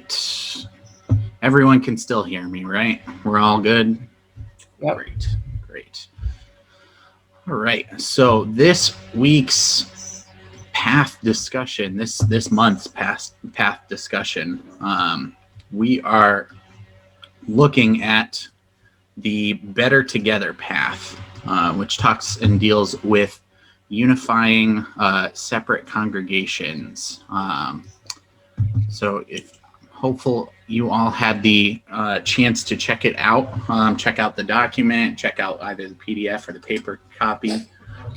right. Everyone can still hear me, right? We're all good? Yep. Great. All right. So this week's path discussion, this month's path discussion, we are looking at the Better Together path, which talks and deals with unifying separate congregations. So if hopeful you all had the chance to check it out, check out the document, check out either the PDF or the paper copy.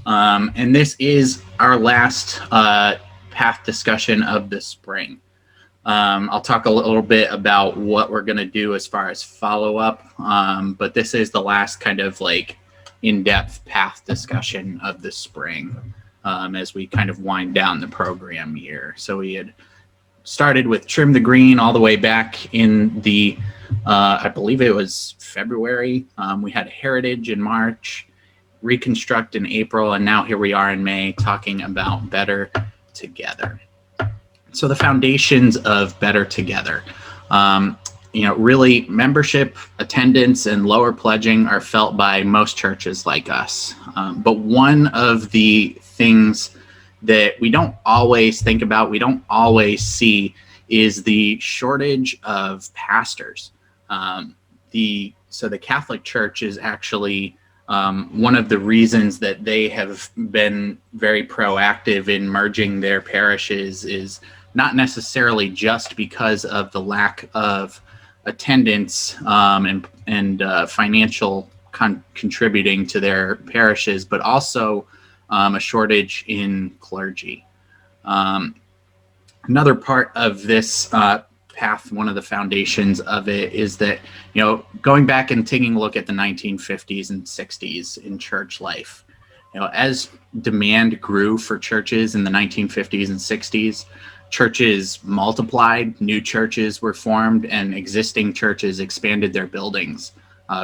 And this is our last path discussion of the spring. I'll talk a little bit about what we're going to do as far as follow-up, but this is the last kind of like in-depth path discussion of the spring as we kind of wind down the program year. So we had started with Trim the Green all the way back in the, I believe it was February. We had Heritage in March, Reconstruct in April, and now here we are in May talking about Better Together. So the foundations of Better Together, really membership, attendance, and lower pledging are felt by most churches like us. But one of the things that we don't always think about, we don't always see, is the shortage of pastors. So the Catholic Church is actually one of the reasons that they have been very proactive in merging their parishes is not necessarily just because of the lack of attendance and financial contributing to their parishes, but also a shortage in clergy. Another part of this path, one of the foundations of it is that, going back and taking a look at the 1950s and 60s in church life, as demand grew for churches in the 1950s and 60s, churches multiplied, new churches were formed, and existing churches expanded their buildings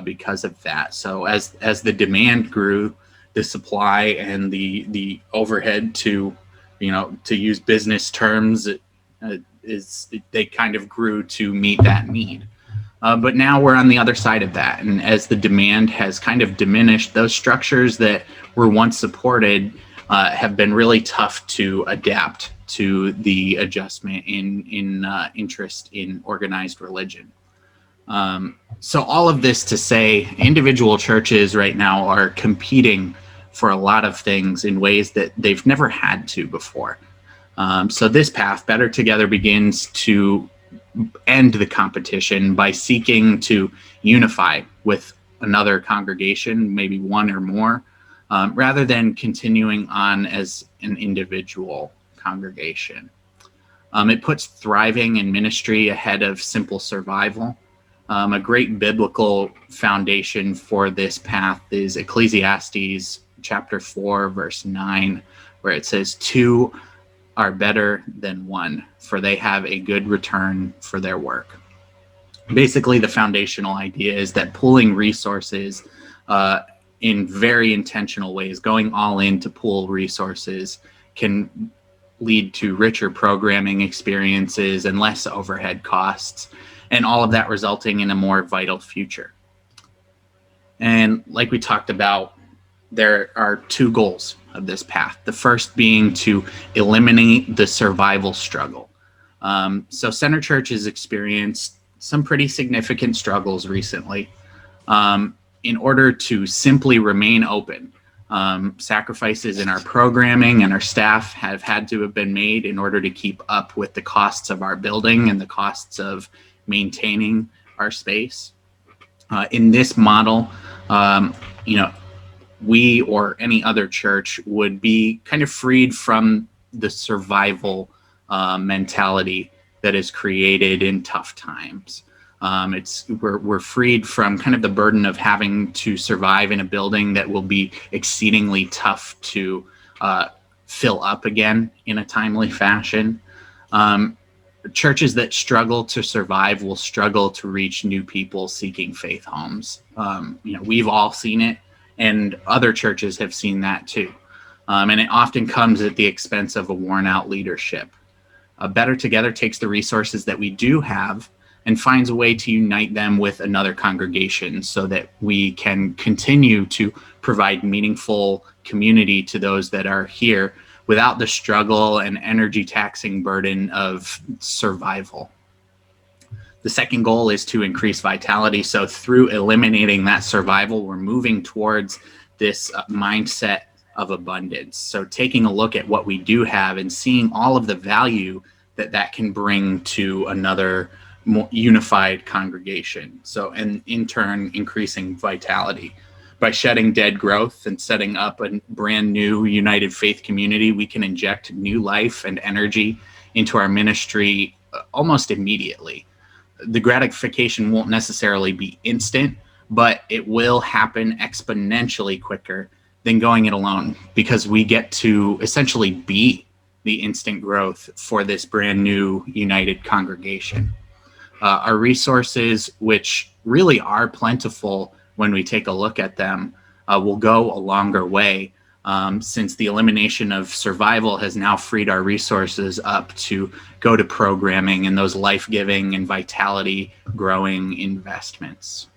because of that. So as the demand grew, the supply and the overhead to use business terms they kind of grew to meet that need. But now we're on the other side of that, and as the demand has kind of diminished, those structures that were once supported have been really tough to adapt to the adjustment in interest in organized religion. So all of this to say, individual churches right now are competing for a lot of things in ways that they've never had to before. So this path, Better Together, begins to end the competition by seeking to unify with another congregation, maybe one or more, rather than continuing on as an individual congregation. It puts thriving in ministry ahead of simple survival. A great biblical foundation for this path is Ecclesiastes chapter 4, verse 9, where it says, "Two are better than one, for they have a good return for their work." Basically, the foundational idea is that pooling resources in very intentional ways, going all in to pool resources, can lead to richer programming experiences and less overhead costs, and all of that resulting in a more vital future. And like we talked about, there are two goals of this path. The first being to eliminate the survival struggle. So Center Church has experienced some pretty significant struggles recently. In order to simply remain open, sacrifices in our programming and our staff have had to have been made in order to keep up with the costs of our building and the costs of maintaining our space. In this model, we or any other church would be kind of freed from the survival mentality that is created in tough times. We're freed from kind of the burden of having to survive in a building that will be exceedingly tough to fill up again in a timely fashion. Churches that struggle to survive will struggle to reach new people seeking faith homes. We've all seen it, and other churches have seen that too. And it often comes at the expense of a worn out leadership. Better Together takes the resources that we do have and finds a way to unite them with another congregation so that we can continue to provide meaningful community to those that are here without the struggle and energy taxing burden of survival. The second goal is to increase vitality. So through eliminating that survival, we're moving towards this mindset of abundance. So taking a look at what we do have and seeing all of the value that that can bring to another more unified congregation. So, and in turn, increasing vitality. By shedding dead growth and setting up a brand new united faith community, we can inject new life and energy into our ministry almost immediately. The gratification won't necessarily be instant, but it will happen exponentially quicker than going it alone, because we get to essentially be the instant growth for this brand new united congregation. Our resources, which really are plentiful when we take a look at them, will go a longer way, since the elimination of survival has now freed our resources up to go to programming and those life-giving and vitality-growing investments.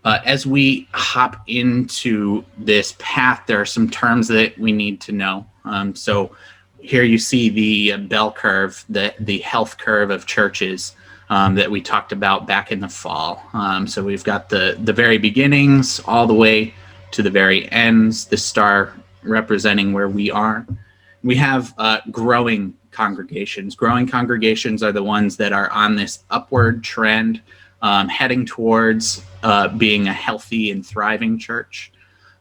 As we hop into this path, there are some terms that we need to know. So here you see the bell curve, the health curve of churches that we talked about back in the fall. So we've got the very beginnings all the way to the very ends, the star representing where we are. We have growing congregations. Growing congregations are the ones that are on this upward trend, heading towards being a healthy and thriving church.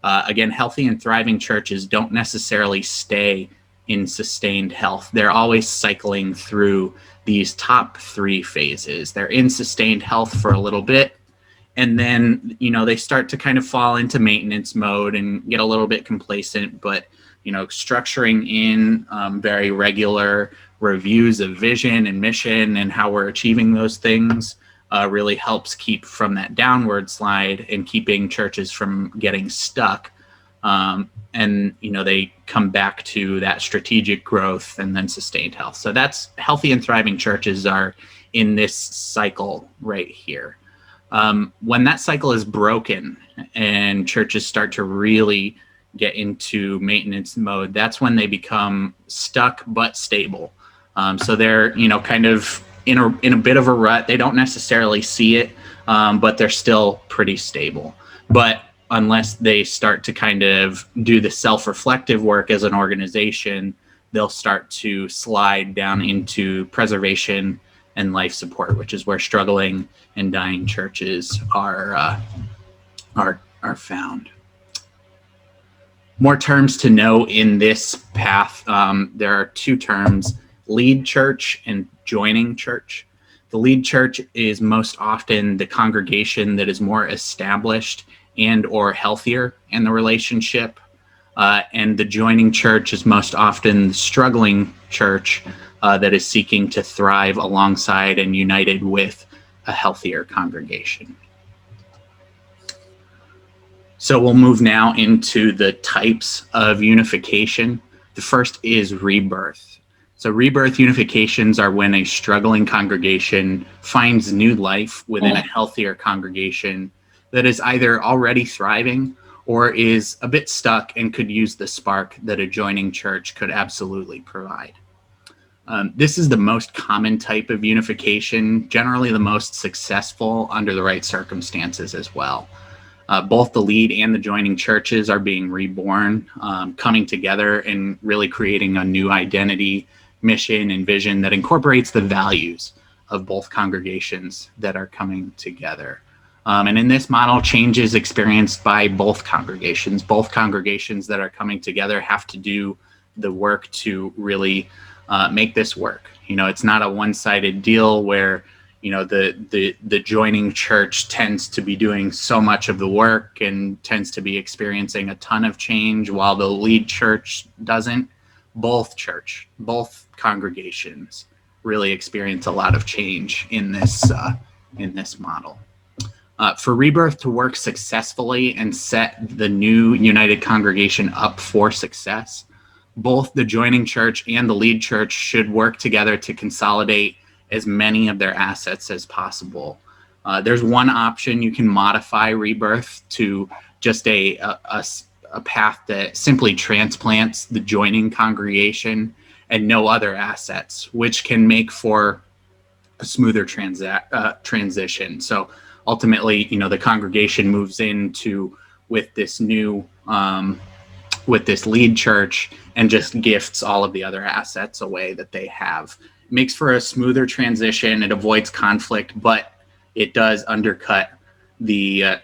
Again, healthy and thriving churches don't necessarily stay in sustained health. They're always cycling through these top three phases. They're in sustained health for a little bit, and then, they start to kind of fall into maintenance mode and get a little bit complacent, but, structuring in very regular reviews of vision and mission and how we're achieving those things really helps keep from that downward slide and keeping churches from getting stuck. And they come back to that strategic growth and then sustained health. So that's healthy and thriving churches are in this cycle right here. When that cycle is broken and churches start to really get into maintenance mode, that's when they become stuck but stable. So they're kind of in a bit of a rut. They don't necessarily see it, but they're still pretty stable. But unless they start to kind of do the self-reflective work as an organization, they'll start to slide down into preservation and life support, which is where struggling and dying churches are found. More terms to know in this path. There are two terms: lead church and joining church. The lead church is most often the congregation that is more established and or healthier in the relationship. And the joining church is most often the struggling church that is seeking to thrive alongside and united with a healthier congregation. So we'll move now into the types of unification. The first is rebirth. So rebirth unifications are when a struggling congregation finds new life within a healthier congregation that is either already thriving or is a bit stuck and could use the spark that a joining church could absolutely provide. This is the most common type of unification, generally the most successful under the right circumstances as well. Both the lead and the joining churches are being reborn, coming together and really creating a new identity, mission, and vision that incorporates the values of both congregations that are coming together. And in this model, change is experienced by both congregations. Both congregations that are coming together have to do the work to really make this work. It's not a one-sided deal where the joining church tends to be doing so much of the work and tends to be experiencing a ton of change while the lead church doesn't. Both congregations really experience a lot of change in this model. For rebirth to work successfully and set the new united congregation up for success, both the joining church and the lead church should work together to consolidate as many of their assets as possible. There's one option: you can modify rebirth to just a path that simply transplants the joining congregation and no other assets, which can make for a smoother transition. So ultimately, the congregation moves into with this new with this lead church and just gifts all of the other assets away that they have. It makes for a smoother transition. It avoids conflict, but it does undercut the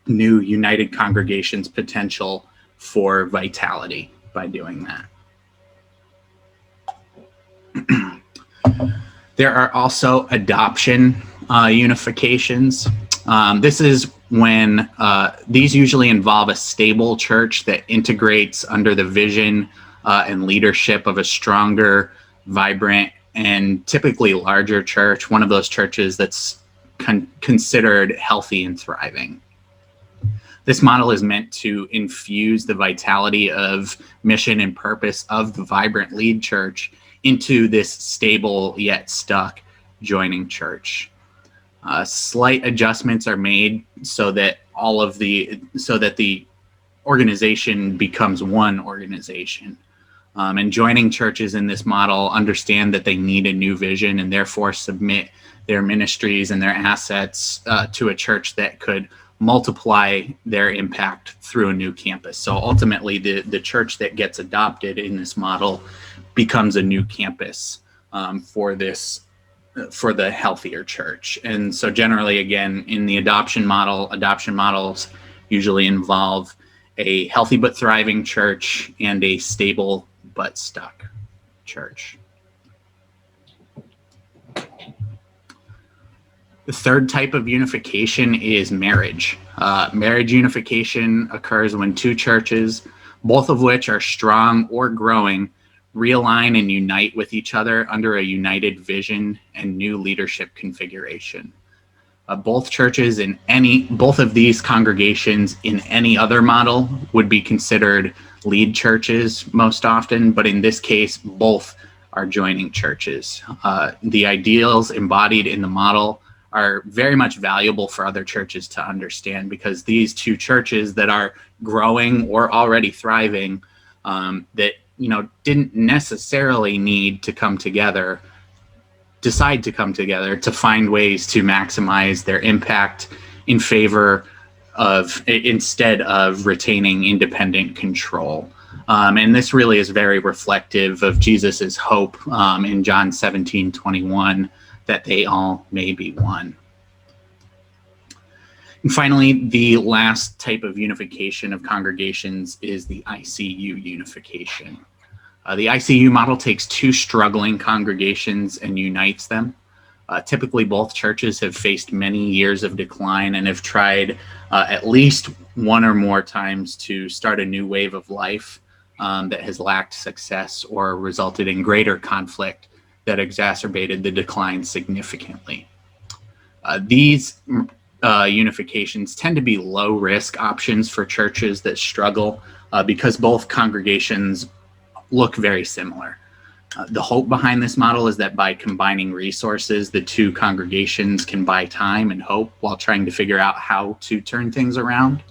new united congregation's potential for vitality by doing that. There are also adoption unifications. This is when these usually involve a stable church that integrates under the vision and leadership of a stronger, vibrant, and typically larger church, one of those churches that's considered healthy and thriving. This model is meant to infuse the vitality of mission and purpose of the vibrant lead church into this stable yet stuck joining church. Slight adjustments are made so that the organization becomes one organization. And joining churches in this model understand that they need a new vision and therefore submit their ministries and their assets to a church that could multiply their impact through a new campus. So ultimately, the church that gets adopted in this model becomes a new campus for the healthier church. And so generally, again, in the adoption models usually involve a healthy but thriving church and a stable but stuck church. The third type of unification is marriage. Marriage unification occurs when two churches, both of which are strong or growing, realign and unite with each other under a united vision and new leadership configuration. Both churches both of these congregations in any other model would be considered lead churches most often, but in this case, both are joining churches. The ideals embodied in the model are very much valuable for other churches to understand, because these two churches that are growing or already thriving, that didn't necessarily need to decide to come together to find ways to maximize their impact instead of retaining independent control. And this really is very reflective of Jesus's hope in John 17:21, that they all may be one. And finally, the last type of unification of congregations is the ICU unification. The ICU model takes two struggling congregations and unites them. Typically, both churches have faced many years of decline and have tried at least one or more times to start a new wave of life that has lacked success or resulted in greater conflict that exacerbated the decline significantly. These unifications tend to be low-risk options for churches that struggle because both congregations look very similar. The hope behind this model is that by combining resources, the two congregations can buy time and hope while trying to figure out how to turn things around.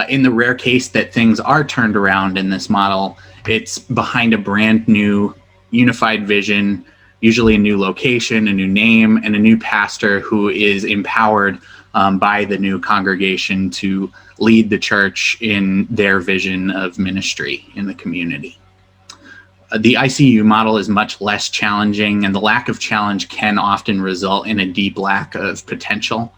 In the rare case that things are turned around in this model, it's behind a brand new unified vision, usually a new location, a new name, and a new pastor who is empowered by the new congregation to lead the church in their vision of ministry in the community. The ICU model is much less challenging, and the lack of challenge can often result in a deep lack of potential.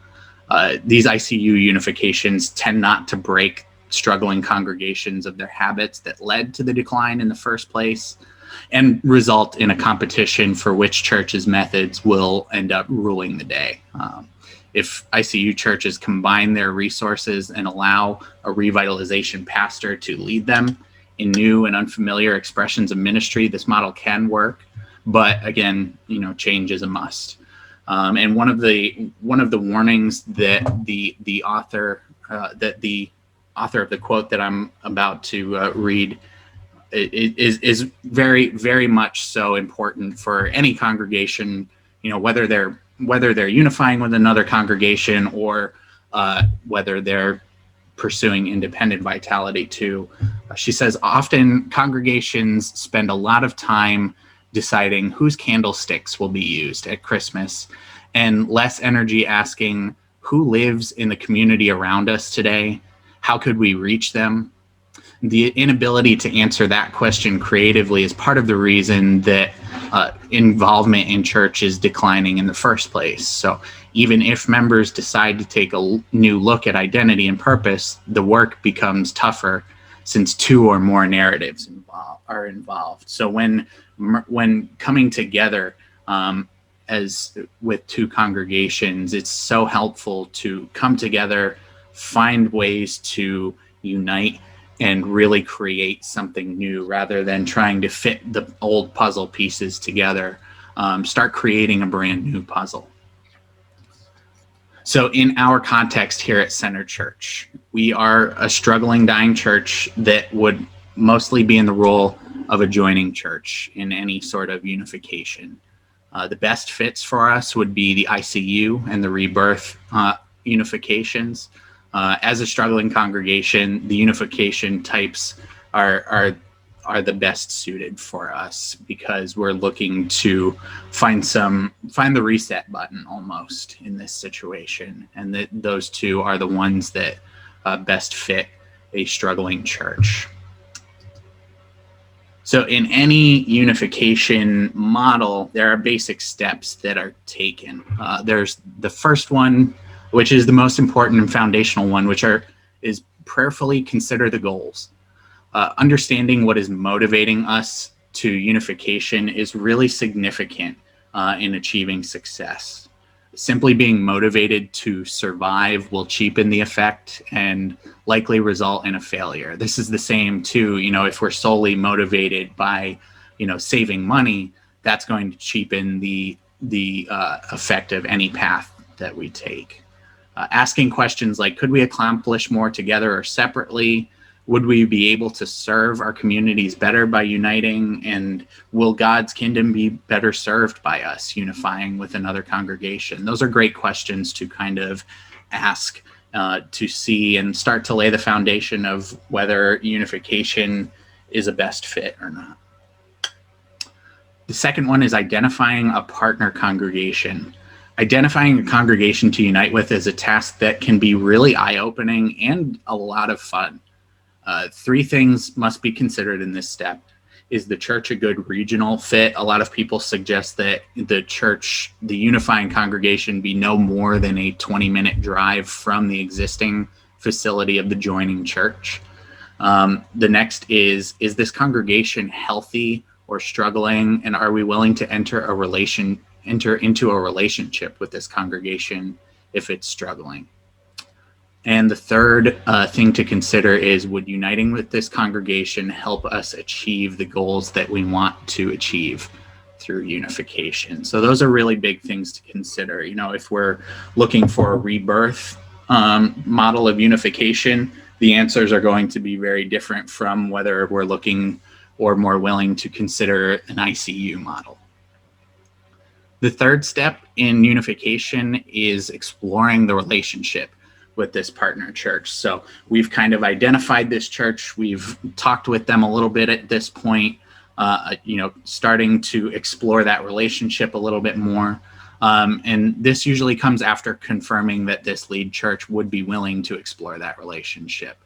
These ICU unifications tend not to break struggling congregations of their habits that led to the decline in the first place, and result in a competition for which church's methods will end up ruling the day. If ICU churches combine their resources and allow a revitalization pastor to lead them in new and unfamiliar expressions of ministry, this model can work. But again, change is a must. And one of the warnings that the author of the quote that I'm about to read is very, very much so important for any congregation, whether they're unifying with another congregation or whether they're pursuing independent vitality too. She says often congregations spend a lot of time deciding whose candlesticks will be used at Christmas and less energy asking who lives in the community around us today, how could we reach them. The inability to answer that question creatively is part of the reason that involvement in church is declining in the first place. So even if members decide to take a new look at identity and purpose, the work becomes tougher since two or more narratives are involved. So when coming together as with two congregations, it's so helpful to come together, find ways to unite and really create something new rather than trying to fit the old puzzle pieces together. Start creating a brand new puzzle. So in our context here at Center Church, we are a struggling, dying church that would mostly be in the role of a joining church in any sort of unification. The best fits for us would be the ICU and the rebirth unifications. As a struggling congregation, the unification types are the best suited for us because we're looking to find the reset button almost in this situation, and that those two are the ones that best fit a struggling church. So in any unification model, there are basic steps that are taken. There's the first one, which is the most important and foundational one, is prayerfully consider the goals. Understanding what is motivating us to unification is really significant in achieving success. Simply being motivated to survive will cheapen the effect and likely result in a failure. This is the same too, if we're solely motivated by, saving money, that's going to cheapen the effect of any path that we take. Asking questions like, could we accomplish more together or separately? Would we be able to serve our communities better by uniting? And will God's kingdom be better served by us unifying with another congregation? Those are great questions to kind of ask to see and start to lay the foundation of whether unification is a best fit or not. The second one is identifying a partner congregation. Identifying a congregation to unite with is a task that can be really eye-opening and a lot of fun. Three things must be considered in this step. Is the church a good regional fit? A lot of people suggest that the unifying congregation, be no more than a 20-minute drive from the existing facility of the joining church. The next is this congregation healthy or struggling? And are we willing to enter into a relationship with this congregation if it's struggling? And the third thing to consider is, would uniting with this congregation help us achieve the goals that we want to achieve through unification? So those are really big things to consider. If we're looking for a rebirth model of unification, the answers are going to be very different from whether we're looking or more willing to consider an ICU model. The third step in unification is exploring the relationship with this partner church. So we've kind of identified this church. We've talked with them a little bit at this point, starting to explore that relationship a little bit more. And this usually comes after confirming that this lead church would be willing to explore that relationship.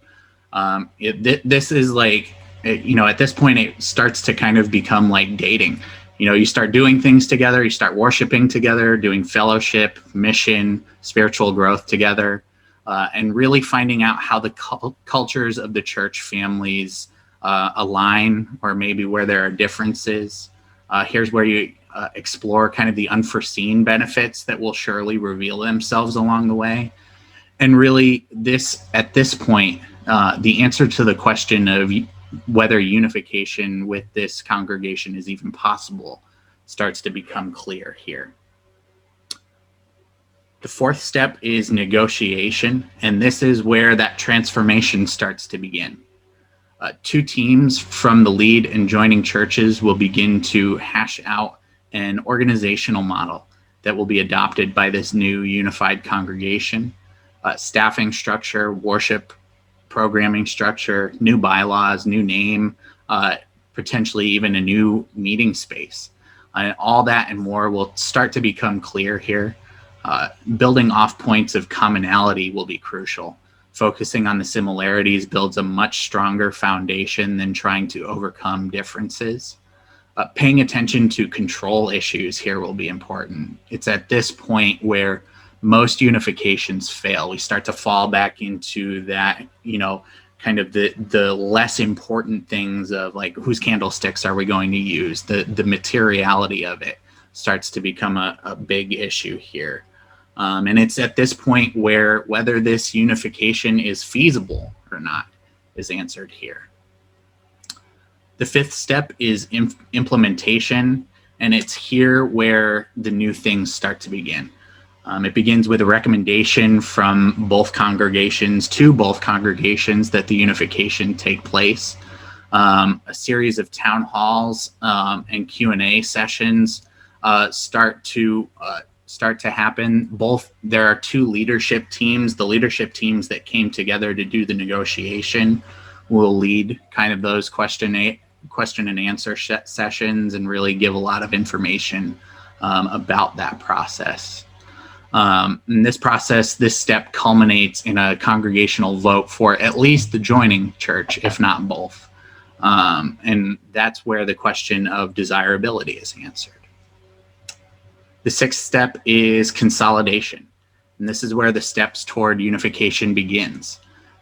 This is like, at this point, it starts to kind of become like dating. You start doing things together, you start worshiping together, doing fellowship, mission, spiritual growth together. And really finding out how the cultures of the church families align, or maybe where there are differences. Here's where you explore kind of the unforeseen benefits that will surely reveal themselves along the way. And really, at this point, the answer to the question of whether unification with this congregation is even possible starts to become clear here. The fourth step is negotiation, and this is where that transformation starts to begin. Two teams from the lead and joining churches will begin to hash out an organizational model that will be adopted by this new unified congregation. Staffing structure, worship programming structure, new bylaws, new name, potentially even a new meeting space. And all that and more will start to become clear here. Building off points of commonality will be crucial. Focusing on the similarities builds a much stronger foundation than trying to overcome differences. Paying attention to control issues here will be important. It's at this point where most unifications fail. We start to fall back into that, kind of the less important things of like whose candlesticks are we going to use. The materiality of it starts to become a big issue here. And it's at this point where whether this unification is feasible or not is answered here. The fifth step is implementation, and it's here where the new things start to begin. It begins with a recommendation from both congregations to both congregations that the unification take place. A series of town halls and Q&A sessions start to happen. There are two leadership teams. The leadership teams that came together to do the negotiation will lead kind of those question and answer sessions and really give a lot of information about that process. In this process, this step culminates in a congregational vote for at least the joining church, if not both. And that's where the question of desirability is answered. The sixth step is consolidation, and this is where the steps toward unification begins.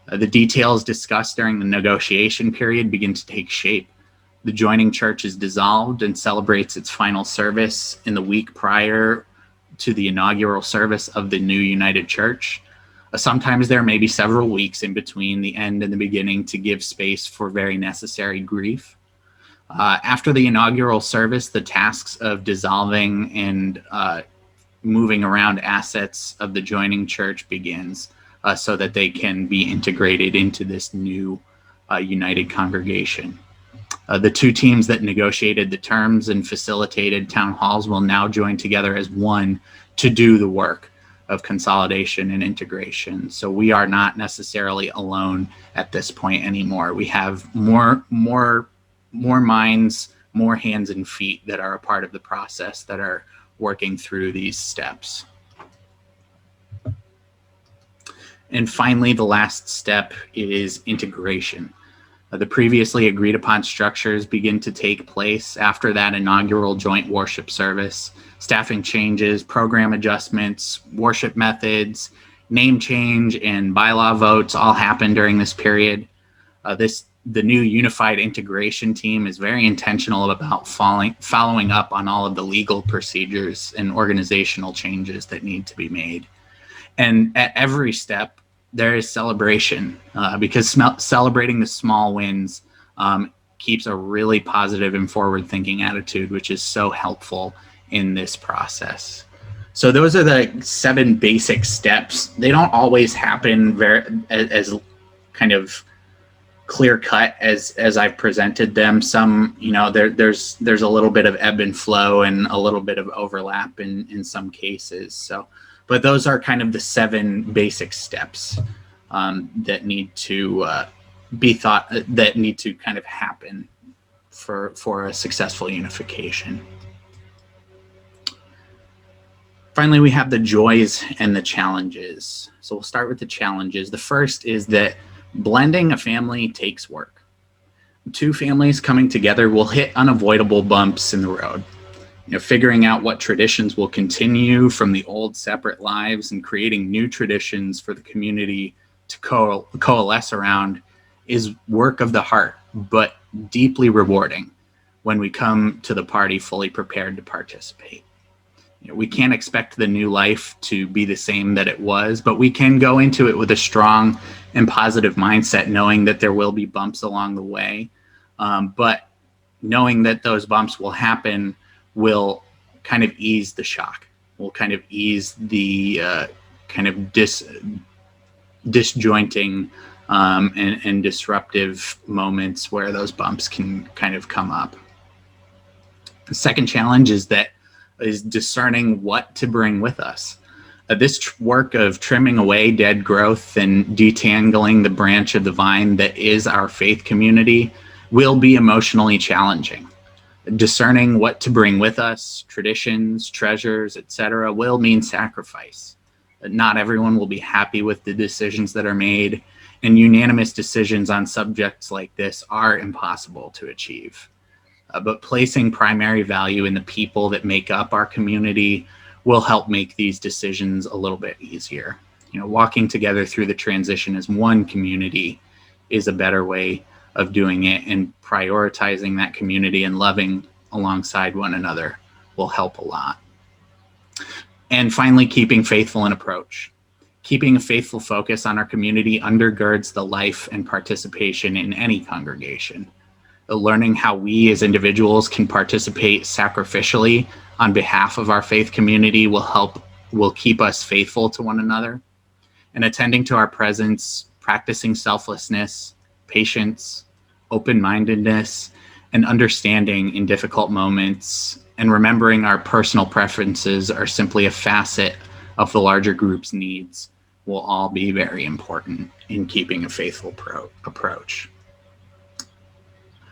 The details discussed during the negotiation period begin to take shape. The joining church is dissolved and celebrates its final service in the week prior to the inaugural service of the new united church. Sometimes there may be several weeks in between the end and the beginning to give space for very necessary grief. After the inaugural service, the tasks of dissolving and moving around assets of the joining church begins so that they can be integrated into this new united congregation. The two teams that negotiated the terms and facilitated town halls will now join together as one to do the work of consolidation and integration. So we are not necessarily alone at this point anymore. We have more minds, more hands and feet that are a part of the process that are working through these steps. And finally, the last step is integration. The previously agreed upon structures begin to take place after that inaugural joint worship service. Staffing changes, program adjustments, worship methods, name change, and bylaw votes all happen during this period. The new unified integration team is very intentional about following up on all of the legal procedures and organizational changes that need to be made. And at every step, there is celebration because celebrating the small wins keeps a really positive and forward-thinking attitude, which is so helpful in this process. So those are the 7 basic steps. They don't always happen as kind of clear cut as I've presented them. Some, there's a little bit of ebb and flow and a little bit of overlap in some cases. So, but those are kind of the 7 basic steps that need to that need to kind of happen for a successful unification. Finally, we have the joys and the challenges. So we'll start with the challenges. The first is that blending a family takes work. 2 families coming together will hit unavoidable bumps in the road. Figuring out what traditions will continue from the old separate lives and creating new traditions for the community to coalesce around is work of the heart, but deeply rewarding when we come to the party fully prepared to participate. We can't expect the new life to be the same that it was, but we can go into it with a strong and positive mindset, knowing that there will be bumps along the way. But knowing that those bumps will happen will kind of ease the shock, will kind of ease the kind of disjointing and disruptive moments where those bumps can kind of come up. The second challenge is discerning what to bring with us. This work of trimming away dead growth and detangling the branch of the vine that is our faith community will be emotionally challenging. Discerning what to bring with us, traditions, treasures, etc., will mean sacrifice. Not everyone will be happy with the decisions that are made, and unanimous decisions on subjects like this are impossible to achieve. But placing primary value in the people that make up our community will help make these decisions a little bit easier. Walking together through the transition as one community is a better way of doing it, and prioritizing that community and loving alongside one another will help a lot. And finally, keeping faithful in approach. Keeping a faithful focus on our community undergirds the life and participation in any congregation. Learning how we as individuals can participate sacrificially on behalf of our faith community will keep us faithful to one another. And attending to our presence, practicing selflessness, patience, open-mindedness, and understanding in difficult moments, and remembering our personal preferences are simply a facet of the larger group's needs, will all be very important in keeping a faithful approach.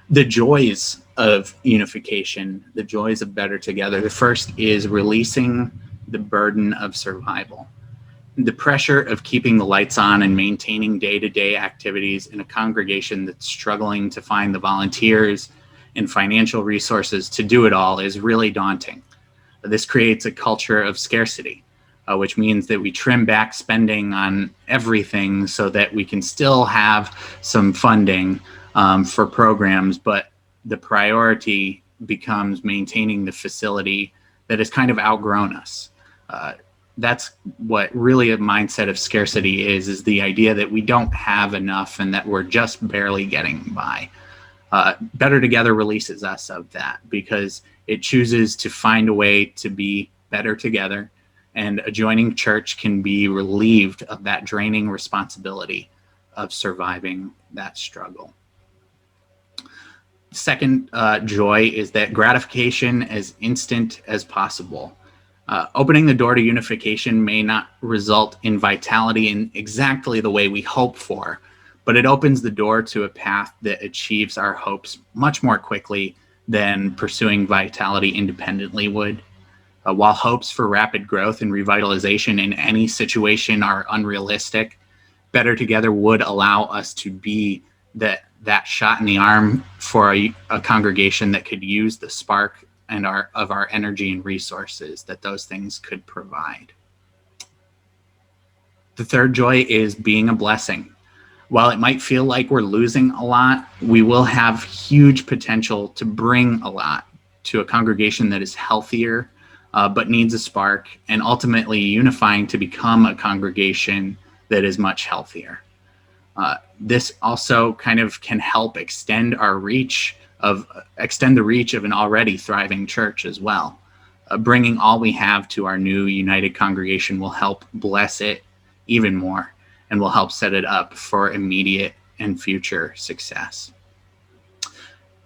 The joys of unification, the joys of better together. The first is releasing the burden of survival. The pressure of keeping the lights on and maintaining day-to-day activities in a congregation that's struggling to find the volunteers and financial resources to do it all is really daunting. This creates a culture of scarcity, which means that we trim back spending on everything so that we can still have some funding for programs, but the priority becomes maintaining the facility that has kind of outgrown us. That's what really a mindset of scarcity is the idea that we don't have enough and that we're just barely getting by. Better Together releases us of that because it chooses to find a way to be better together, and a joining church can be relieved of that draining responsibility of surviving that struggle. Second joy is that gratification as instant as possible. Opening the door to unification may not result in vitality in exactly the way we hope for, but it opens the door to a path that achieves our hopes much more quickly than pursuing vitality independently would. While hopes for rapid growth and revitalization in any situation are unrealistic, Better Together would allow us to be that shot in the arm for a congregation that could use the spark of our energy and resources that those things could provide. The third joy is being a blessing. While it might feel like we're losing a lot, we will have huge potential to bring a lot to a congregation that is healthier, but needs a spark, and ultimately unifying to become a congregation that is much healthier. This also kind of can help extend the reach of an already thriving church as well. Bringing all we have to our new united congregation will help bless it even more and will help set it up for immediate and future success.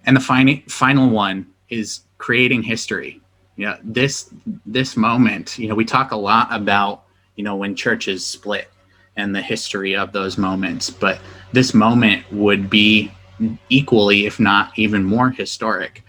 And the final one is creating history. This moment, we talk a lot about, when churches split and the history of those moments, but this moment would be equally, if not even more historic.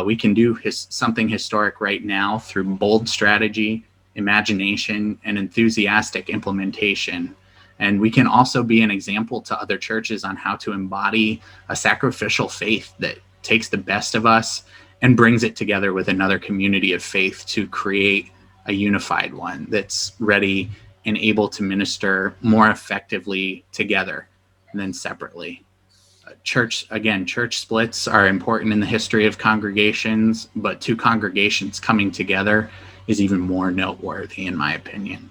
We can do something historic right now through bold strategy, imagination, and enthusiastic implementation. And we can also be an example to other churches on how to embody a sacrificial faith that takes the best of us and brings it together with another community of faith to create a unified one that's ready and able to minister more effectively together than separately. Church splits are important in the history of congregations, but two congregations coming together is even more noteworthy, in my opinion.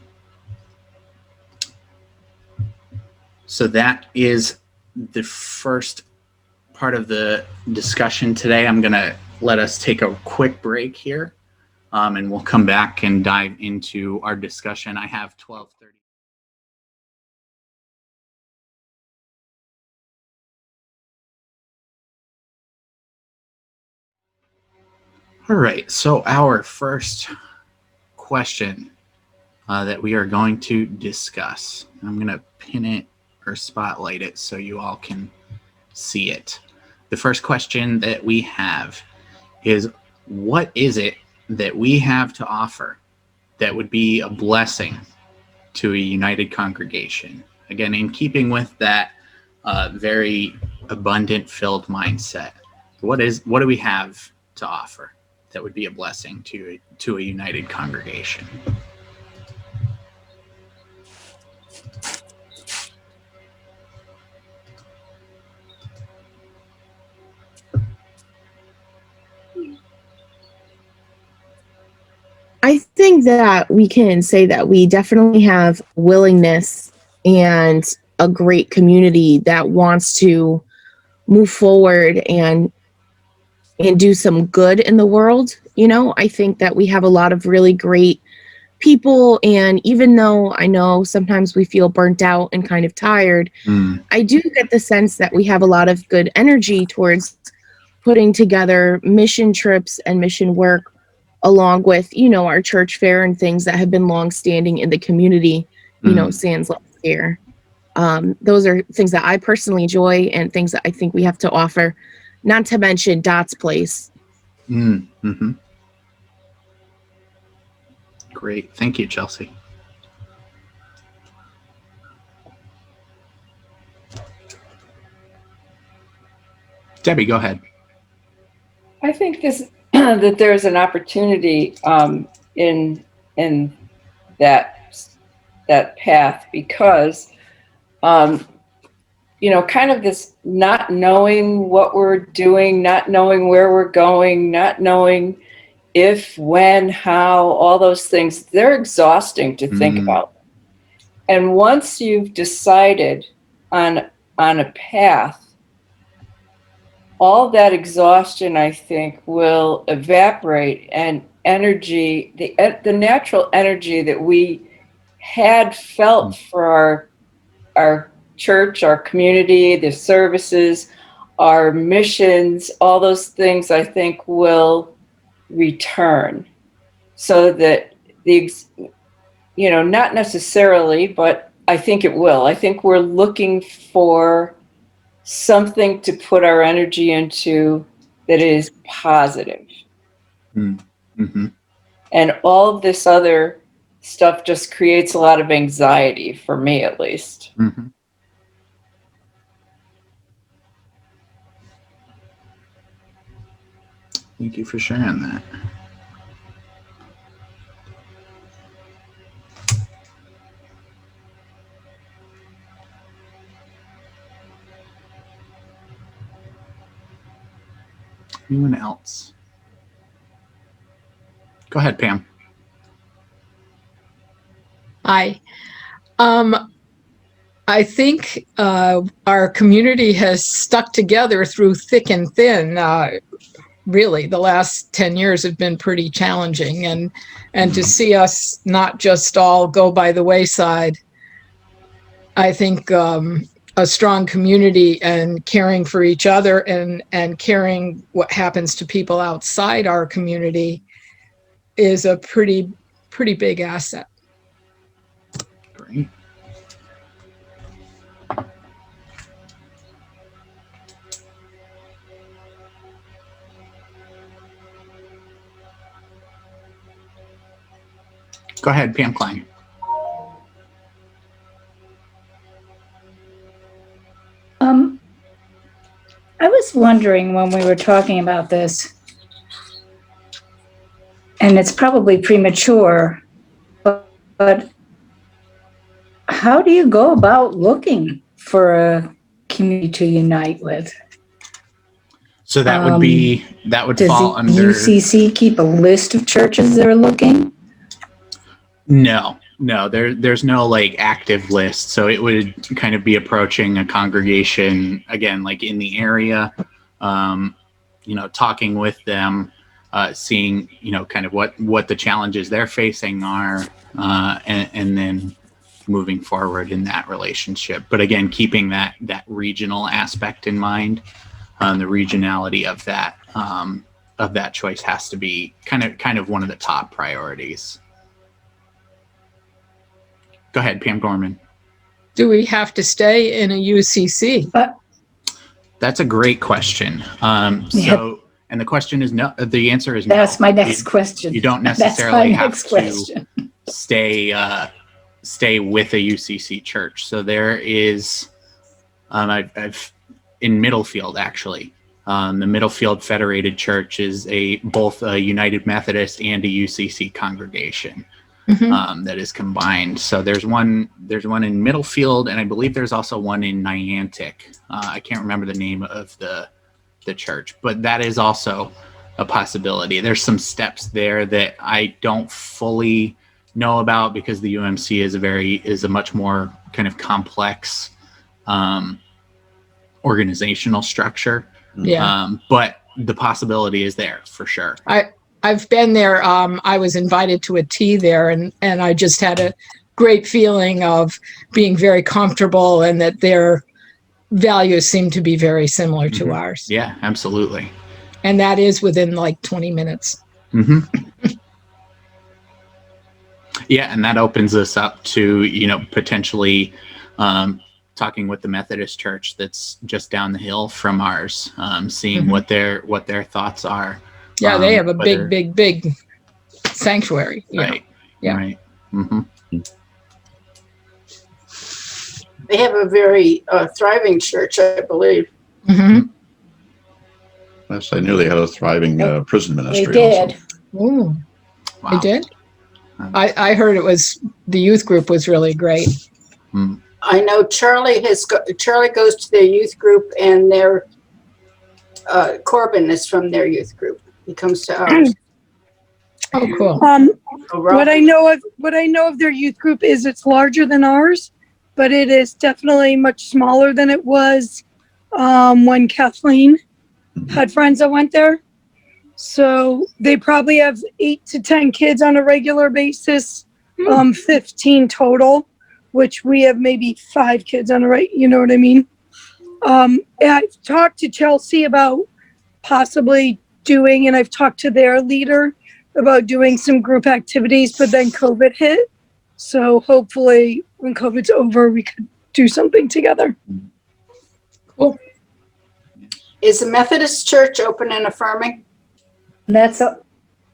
So that is the first part of the discussion today. I'm going to let us take a quick break here, and we'll come back and dive into our discussion. I have 12:30. All right. So our first question that we are going to discuss, I'm going to pin it or spotlight it so you all can see it. The first question that we have is, what is it that we have to offer that would be a blessing to a united congregation? Again, in keeping with that very abundant, filled mindset, what do we have to offer that would be a blessing to a united congregation? I think that we can say that we definitely have willingness and a great community that wants to move forward and do some good in the world. I think that we have a lot of really great people, and even though I know sometimes we feel burnt out and kind of tired, I do get the sense that we have a lot of good energy towards putting together mission trips and mission work, along with, our church fair and things that have been long standing in the community, sans last year. Those are things that I personally enjoy and things that I think we have to offer, not to mention Dot's Place. Mm-hmm. Great. Thank you, Chelsea. Debbie, go ahead. I think that there's an opportunity in that path, because kind of this not knowing what we're doing, not knowing where we're going, not knowing if, when, how, all those things, they're exhausting to think about. And once you've decided on a path, all that exhaustion, I think, will evaporate, and energy, the natural energy that we had felt for our church, our community, the services, our missions, all those things, I think, will return. So that not necessarily, but I think it will. I think we're looking for something to put our energy into that is positive. Mm-hmm. And all this other stuff just creates a lot of anxiety, for me at least. Mm-hmm. Thank you for sharing that. Anyone else? Go ahead, Pam. Hi. I think our community has stuck together through thick and thin. Really, the last 10 years have been pretty challenging, and to see us not just all go by the wayside, I think a strong community and caring for each other and caring what happens to people outside our community is a pretty big asset. Great. Go ahead, Pam Klein. I was wondering when we were talking about this, and it's probably premature, but how do you go about looking for a community to unite with? So that would fall under. Does the UCC keep a list of churches that are looking? No, there's no active list. So it would kind of be approaching a congregation again, in the area, talking with them, seeing, kind of what the challenges they're facing are, and then moving forward in that relationship. But again, keeping that regional aspect in mind, the regionality of that, that choice has to be kind of one of the top priorities. Go ahead, Pam Gorman. Do we have to stay in a UCC? That's a great question. So, and the question is no. The answer is no. That's my next question. You don't necessarily have to stay with a UCC church. So there is, I've in Middlefield actually. The Middlefield Federated Church is both a United Methodist and a UCC congregation. That is combined. So there's one in Middlefield, and I believe there's also one in Niantic. I can't remember the name of the church, but that is also a possibility. There's some steps there that I don't fully know about because the UMC is a much more kind of complex organizational structure. Yeah. But the possibility is there for sure. I've been there. I was invited to a tea there, and I just had a great feeling of being very comfortable, and that their values seem to be very similar to ours. Yeah, absolutely. And that is within like 20 minutes. Yeah, and that opens us up to, potentially talking with the Methodist Church that's just down the hill from ours, seeing what their thoughts are. Yeah, they have a big sanctuary. Right. Yeah. Right. They have a very thriving church, I believe. Yes, I knew they had a thriving prison ministry. They did. Also. Ooh, Wow. they did? I heard the youth group was really great. I know Charlie goes to their youth group, and their Corbin is from their youth group. He comes to ours. Oh, cool. What I know of their youth group is it's larger than ours, but it is definitely much smaller than it was when Kathleen had friends that went there. So they probably have 8 to 10 kids on a regular basis, 15 total, which we have maybe 5 kids on a you know what I mean? I've talked to Chelsea about possibly doing, and I've talked to their leader about doing some group activities, but then COVID hit. So hopefully when COVID's over, we could do something together. Cool. Is the Methodist Church open and affirming?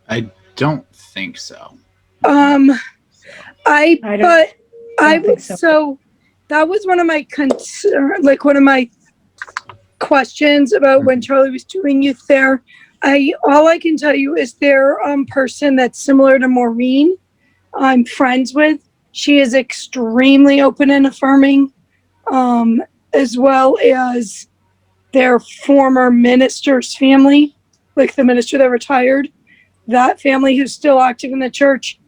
I don't think so. think so. So that was one of my one of my questions about when Charlie was doing youth there. All I can tell you is their person that's similar to Maureen, I'm friends with. She is extremely open and affirming, as well as their former minister's family, like the minister that retired. That family who's still active in the church,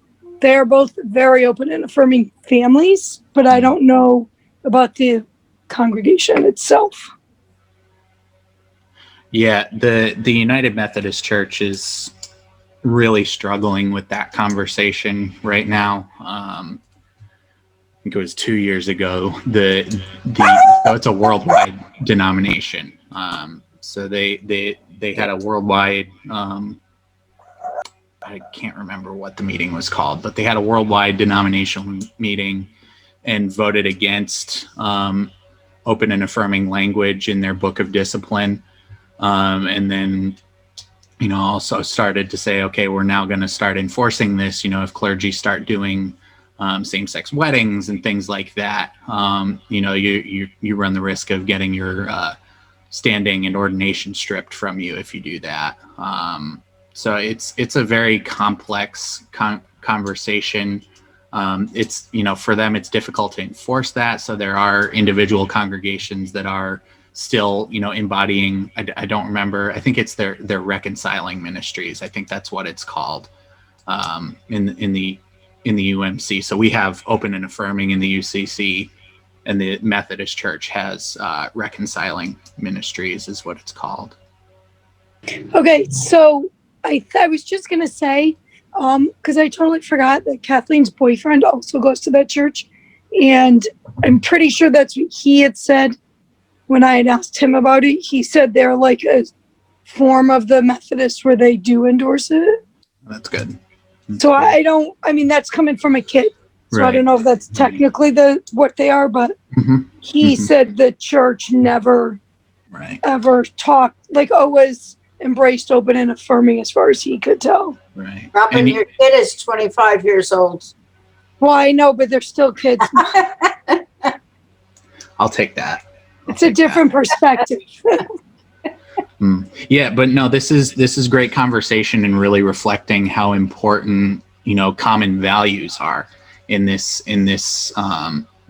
they're both very open and affirming families, but I don't know about the congregation itself. Yeah, the United Methodist Church is really struggling with that conversation right now. I think it was 2 years ago. So it's a worldwide denomination. So they had a worldwide. I can't remember what the meeting was called, but they had a worldwide denominational meeting and voted against open and affirming language in their book of discipline. And then, also started to say, okay, we're now going to start enforcing this. If clergy start doing same-sex weddings and things like that, you run the risk of getting your standing and ordination stripped from you if you do that. So it's a very complex conversation. It's, for them, it's difficult to enforce that. So there are individual congregations that are still, embodying, I don't remember, I think it's their reconciling ministries. I think that's what it's called in the UMC. So we have open and affirming in the UCC, and the Methodist Church has reconciling ministries is what it's called. Okay, so I was just going to say, because I totally forgot that Kathleen's boyfriend also goes to that church. And I'm pretty sure that's what he had said when I had asked him about it. He said they're like a form of the Methodists where they do endorse it. That's good. So I mean, that's coming from a kid. So I don't know if that's technically what they are, but he said the church never ever talked, like always embraced open and affirming as far as he could tell. Right. Robin, your kid is 25 years old. Well, I know, but they're still kids. I'll take that. It's a different perspective. Yeah, but no, this is great conversation and really reflecting how important, common values are in this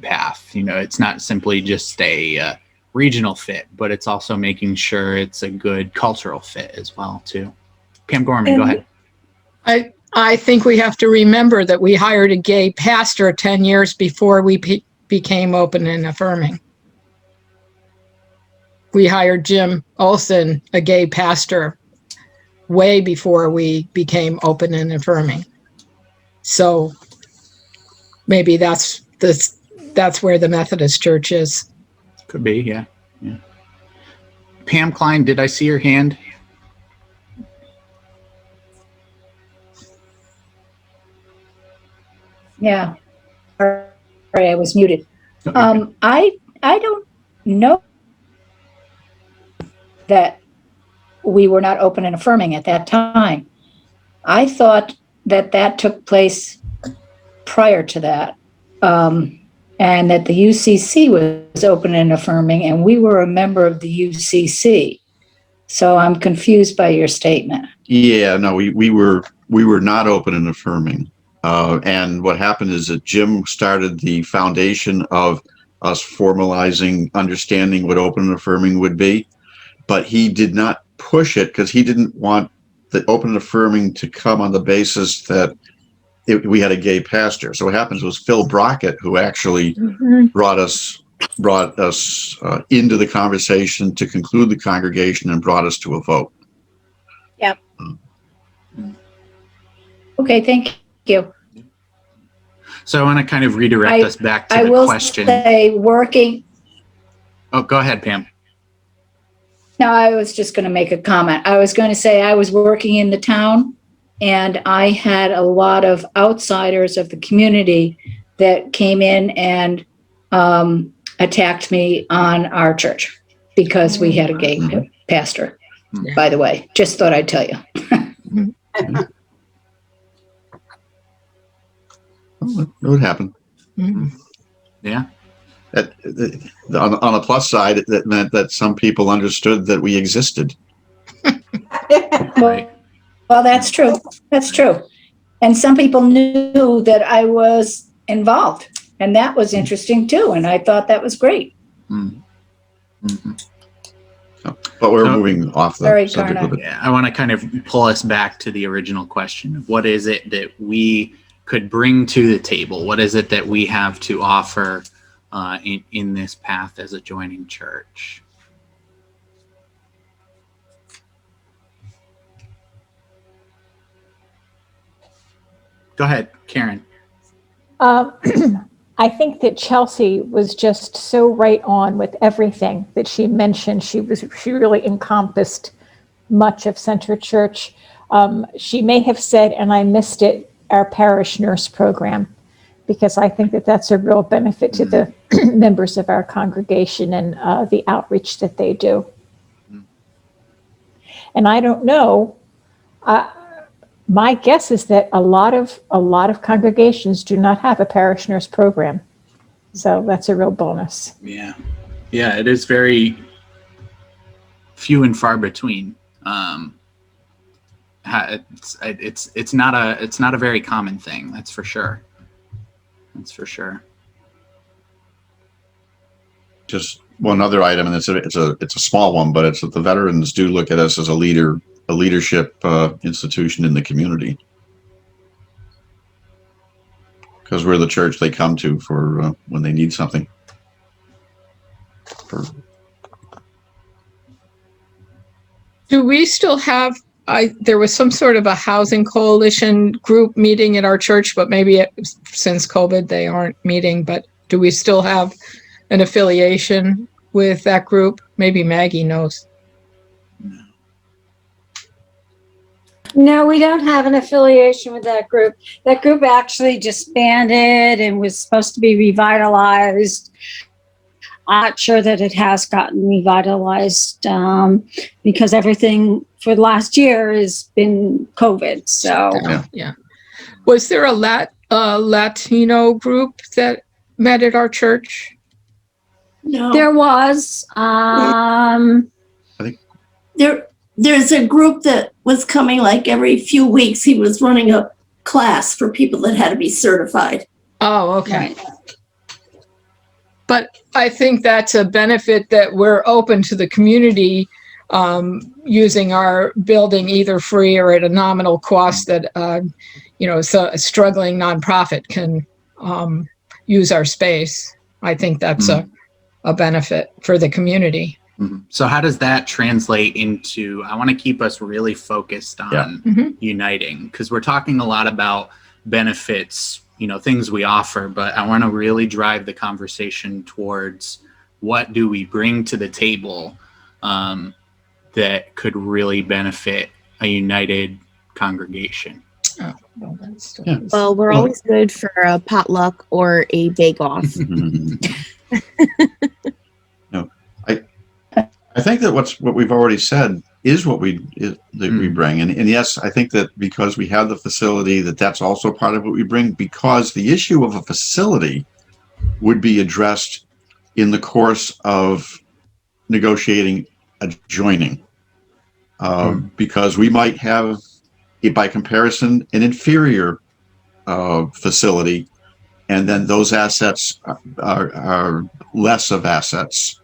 path. It's not simply just a regional fit, but it's also making sure it's a good cultural fit as well too. Pam Gorman, go ahead. I think we have to remember that we hired a gay pastor 10 years before we became open and affirming. We hired Jim Olson, a gay pastor, way before we became open and affirming. So maybe that's where the Methodist Church is. Could be, yeah. Pam Klein, did I see your hand? Yeah. Sorry, I was muted. I don't know that we were not open and affirming at that time. I thought that took place prior to that, and that the UCC was open and affirming, and we were a member of the UCC. So I'm confused by your statement. Yeah, no, we were not open and affirming. And what happened is that Jim started the foundation of us formalizing, understanding what open and affirming would be, but he did not push it because he didn't want the open and affirming to come on the basis that we had a gay pastor. So what happens was Phil Brockett, who actually brought us into the conversation to conclude the congregation and brought us to a vote. Yep. Okay, thank you. So I want to kind of redirect us back to the question. I will say working. Oh, go ahead, Pam. No, I was just going to make a comment. I was going to say I was working in the town, and I had a lot of outsiders of the community that came in and attacked me on our church because we had a gay pastor. By the way, just thought I'd tell you. It would happen. Yeah. On the plus side, that meant that some people understood that we existed. Right. Well, that's true. That's true. And some people knew that I was involved, and that was interesting too. And I thought that was great. But we're moving off the subject a bit. Yeah, I want to kind of pull us back to the original question of what is it that we could bring to the table? What is it that we have to offer in this path as a joining church? Go ahead, Karen. I think that Chelsea was just so right on with everything that she mentioned. She really encompassed much of Center Church. She may have said, and I missed it, our parish nurse program, because I think that that's a real benefit to the members of our congregation and the outreach that they do. And I don't know, my guess is that a lot of congregations do not have a parish nurse program. So that's a real bonus. Yeah. Yeah, it is very few and far between. It's not a very common thing, that's for sure. That's for sure. Just one other item, and it's a small one, but it's that the veterans do look at us as a leadership institution in the community, because we're the church they come to for when they need something. Do we still have? There was some sort of a housing coalition group meeting at our church, but maybe since COVID they aren't meeting. But do we still have an affiliation with that group? Maybe Maggie knows. No, we don't have an affiliation with that group. That group actually disbanded and was supposed to be revitalized. I'm not sure that it has gotten revitalized because everything for the last year has been COVID. So, Yeah. Was there a Latino group that met at our church? No. there was. There's a group that was coming like every few weeks. He was running a class for people that had to be certified. Oh, okay. Right. But I think that's a benefit that we're open to the community using our building either free or at a nominal cost that, so a struggling nonprofit can use our space. I think that's a benefit for the community. Mm-hmm. So how does that translate into, I want to keep us really focused on uniting, because we're talking a lot about benefits, things we offer, but I want to really drive the conversation towards what do we bring to the table that could really benefit a united congregation. Well, we're always good for a potluck or a bake-off. No, I think that what we've already said is what we bring, and yes, I think that because we have the facility, that's also part of what we bring. Because the issue of a facility would be addressed in the course of negotiating adjoining, because we might have, by comparison, an inferior facility, and then those assets are less of assets.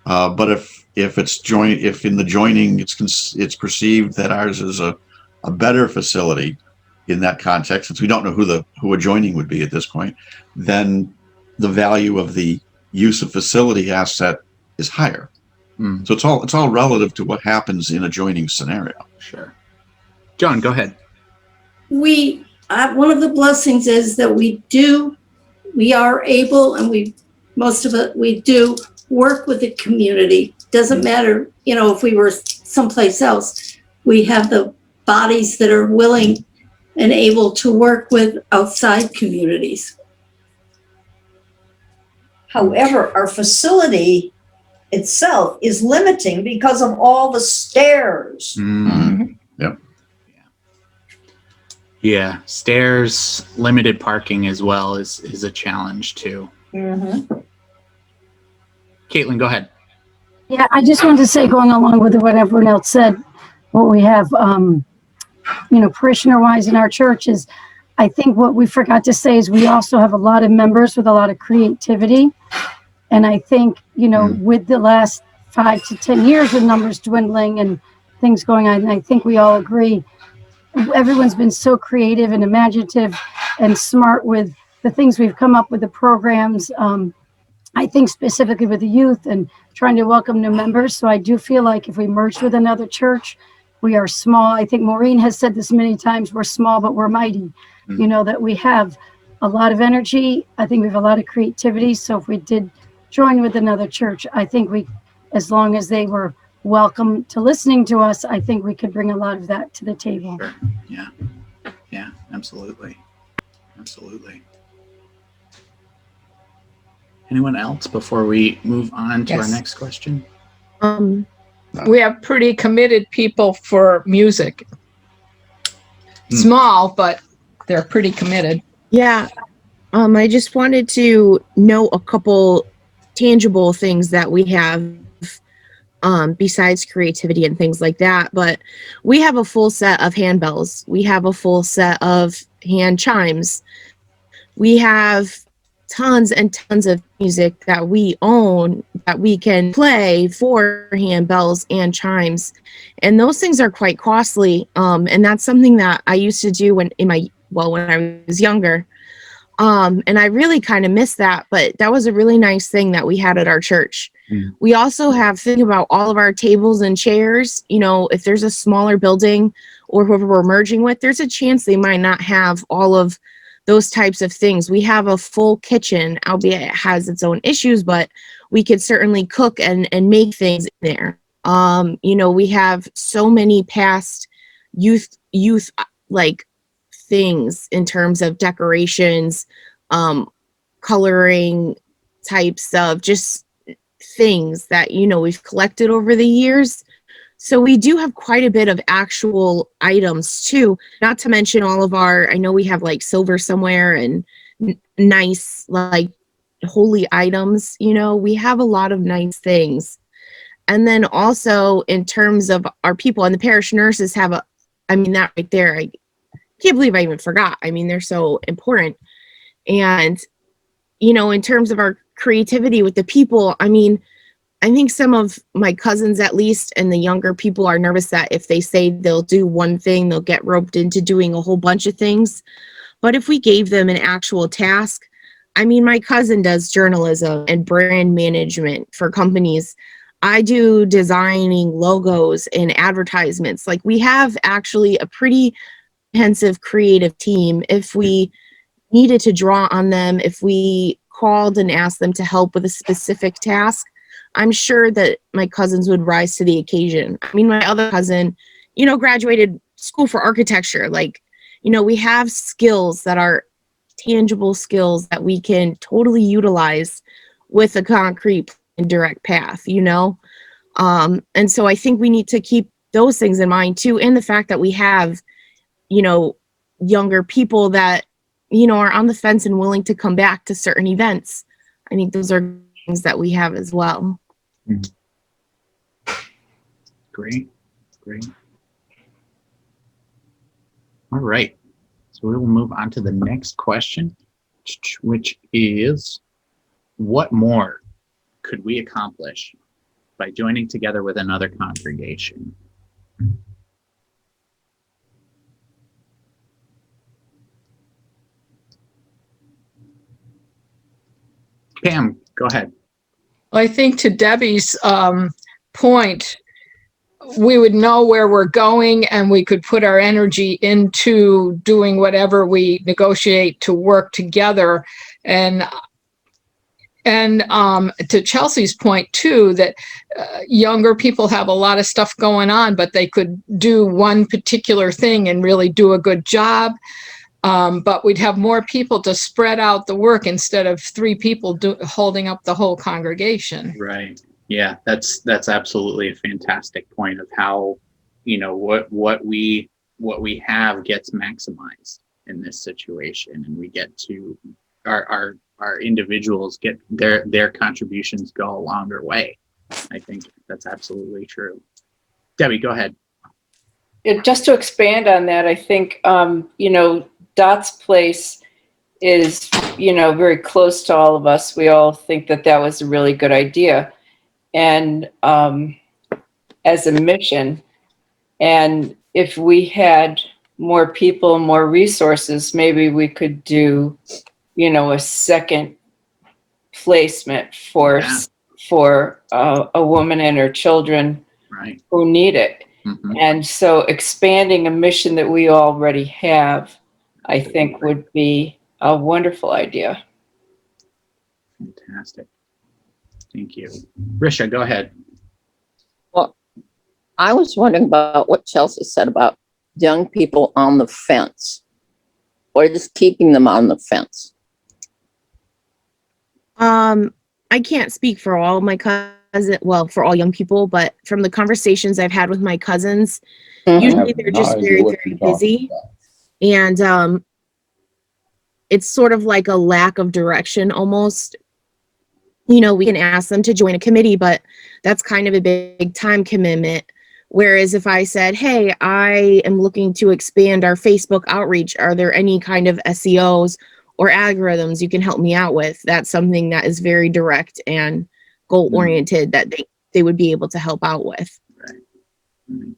But if in the joining it's perceived that ours is a better facility in that context, since we don't know who adjoining would be at this point, then the value of the use of facility asset is higher. So it's all relative to what happens in a joining scenario. Sure. John, go ahead. One of the blessings is that we are able, and we do work with the community. Doesn't matter, if we were someplace else, we have the bodies that are willing and able to work with outside communities. However, our facility itself is limiting because of all the stairs. Yep. Yeah, stairs, limited parking as well is a challenge too. Caitlin, go ahead. Yeah, I just wanted to say, going along with what everyone else said, what we have, parishioner-wise in our church is, I think what we forgot to say is we also have a lot of members with a lot of creativity. And I think, with the last 5 to 10 years of numbers dwindling and things going on, I think we all agree, everyone's been so creative and imaginative and smart with the things we've come up with, the programs. I think specifically with the youth and trying to welcome new members. So I do feel like if we merge with another church, we are small. I think Maureen has said this many times, we're small, but we're mighty. That we have a lot of energy. I think we have a lot of creativity. So if we did join with another church, I think as long as they were welcome to listening to us, I think we could bring a lot of that to the table. Sure. Yeah, absolutely. Anyone else before we move on to our next question? We have pretty committed people for music. Small, but they're pretty committed. Yeah. I just wanted to know a couple tangible things that we have besides creativity and things like that. But we have a full set of handbells. We have a full set of hand chimes. We have tons and tons of music that we own that we can play for handbells and chimes. And those things are quite costly. And that's something that I used to do when I was younger. And I really kind of miss that, but that was a really nice thing that we had at our church. We also think about all of our tables and chairs. If there's a smaller building or whoever we're merging with, there's a chance they might not have all of those types of things. We have a full kitchen, albeit it has its own issues, but we could certainly cook and make things in there. We have so many past youth like things in terms of decorations, coloring, types of just things that, you know, we've collected over the years. So we do have quite a bit of actual items too, not to mention all of our, I know we have like silver somewhere and nice like holy items, you know, we have a lot of nice things. And then also in terms of our people, and the parish nurses have a, I mean, that right there, I can't believe I even forgot. I mean, they're so important. And, you know, in terms of our creativity with the people, I mean, I think some of my cousins, at least, and the younger people are nervous that if they say they'll do one thing, they'll get roped into doing a whole bunch of things. But if we gave them an actual task, I mean, my cousin does journalism and brand management for companies. I do designing logos and advertisements. Like, we have actually a pretty comprehensive creative team. If we needed to draw on them, if we called and asked them to help with a specific task, I'm sure that my cousins would rise to the occasion. I mean, my other cousin, you know, graduated school for architecture. Like, you know, we have skills that are tangible skills that we can totally utilize with a concrete and direct path, you know? And so I think we need to keep those things in mind too. And the fact that we have, you know, younger people that, you know, are on the fence and willing to come back to certain events. I think those are things that we have as well. Great. All right. So we will move on to the next question, which is, what more could we accomplish by joining together with another congregation? Pam, go ahead. Well, I think to Debbie's point, we would know where we're going and we could put our energy into doing whatever we negotiate to work together. And to Chelsea's point too, that younger people have a lot of stuff going on, but they could do one particular thing and really do a good job. But we'd have more people to spread out the work instead of 3 people holding up the whole congregation. Right. Yeah, that's absolutely a fantastic point of how, you know, what we have gets maximized in this situation, and we get to our individuals get their contributions go a longer way. I think that's absolutely true. Debbie, go ahead. Just to expand on that, I think you know, Dot's place is, you know, very close to all of us. We all think that that was a really good idea, and as a mission. And if we had more people, more resources, maybe we could do, you know, a second placement for a woman and her children who need it. And so expanding a mission that we already have, I think, would be a wonderful idea. Fantastic. Thank you. Risha, go ahead. Well, I was wondering about what Chelsea said about young people on the fence, or just keeping them on the fence. I can't speak for all my cousins, well, for all young people, but from the conversations I've had with my cousins, usually they're just very, very busy. And it's sort of like a lack of direction almost. You know, we can ask them to join a committee, but that's kind of a big time commitment. Whereas if I said, hey, I am looking to expand our Facebook outreach, are there any kind of SEOs or algorithms you can help me out with? That's something that is very direct and goal-oriented that they would be able to help out with. Well,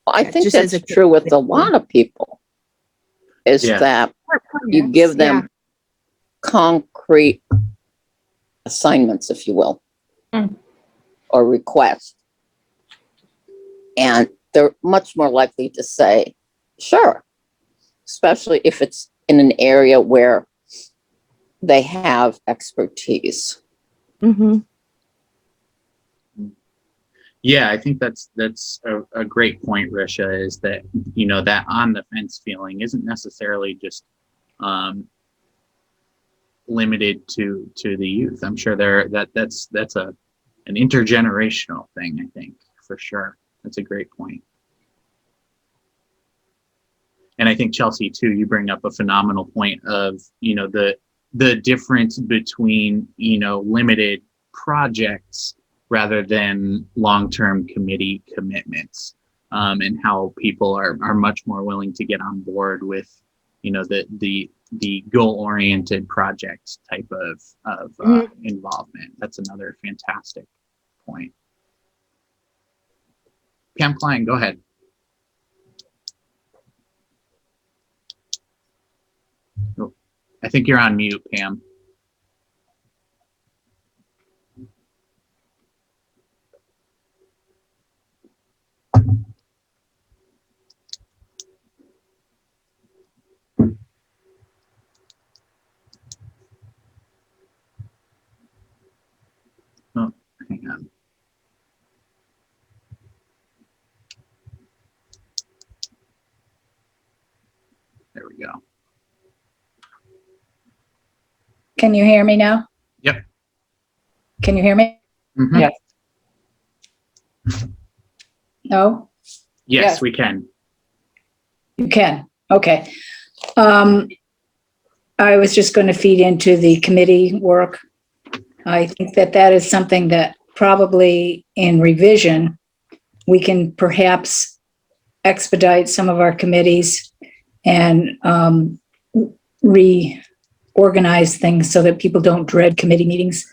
I think that's true with a lot of people, is that you give them concrete assignments, if you will, or requests. And they're much more likely to say, sure, especially if it's in an area where they have expertise. Yeah, I think that's a great point, Risha, is that, you know, that on the fence feeling isn't necessarily just limited to the youth. I'm sure that's an intergenerational thing, I think, for sure. That's a great point. And I think, Chelsea, too, you bring up a phenomenal point of, you know, the difference between, you know, limited projects rather than long-term committee commitments, and how people are much more willing to get on board with, you know, the goal-oriented project type of involvement. That's another fantastic point. Pam Klein, go ahead. Oh, I think you're on mute, Pam. Oh, hang on. There we go. Can you hear me now? Yep. Can you hear me? Mm-hmm. Yes. No? Yes, we can. You can. Okay. I was just going to feed into the committee work. I think that is something that probably in revision, we can perhaps expedite some of our committees and reorganize things so that people don't dread committee meetings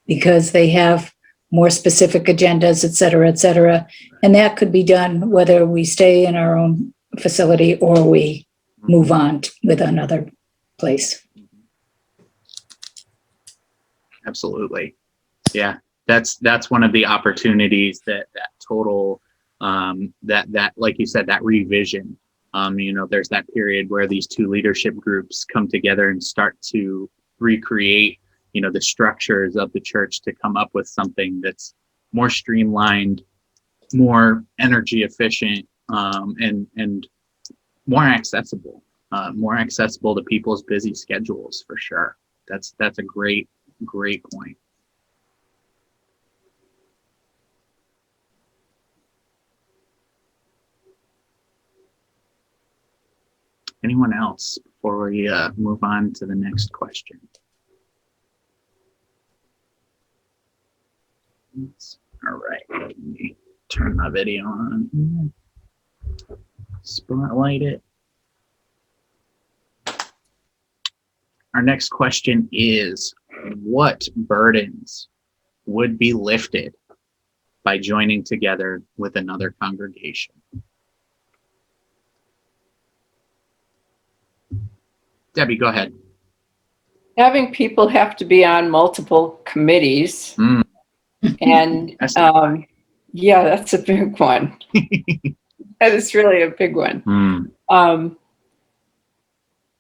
because they have more specific agendas, et cetera, et cetera. And that could be done whether we stay in our own facility or we move on with another place. Absolutely. Yeah, that's one of the opportunities that total that like you said, that revision. You know, there's that period where these two leadership groups come together and start to recreate, you know, the structures of the church to come up with something that's more streamlined, more energy efficient, and more accessible to people's busy schedules, for sure. That's a great point. Anyone else before we move on to the next question? All right, let me turn my video on. Spotlight it. Our next question is, what burdens would be lifted by joining together with another congregation? Debbie, go ahead. Having people have to be on multiple committees. And yeah, that's a big one. That is really a big one.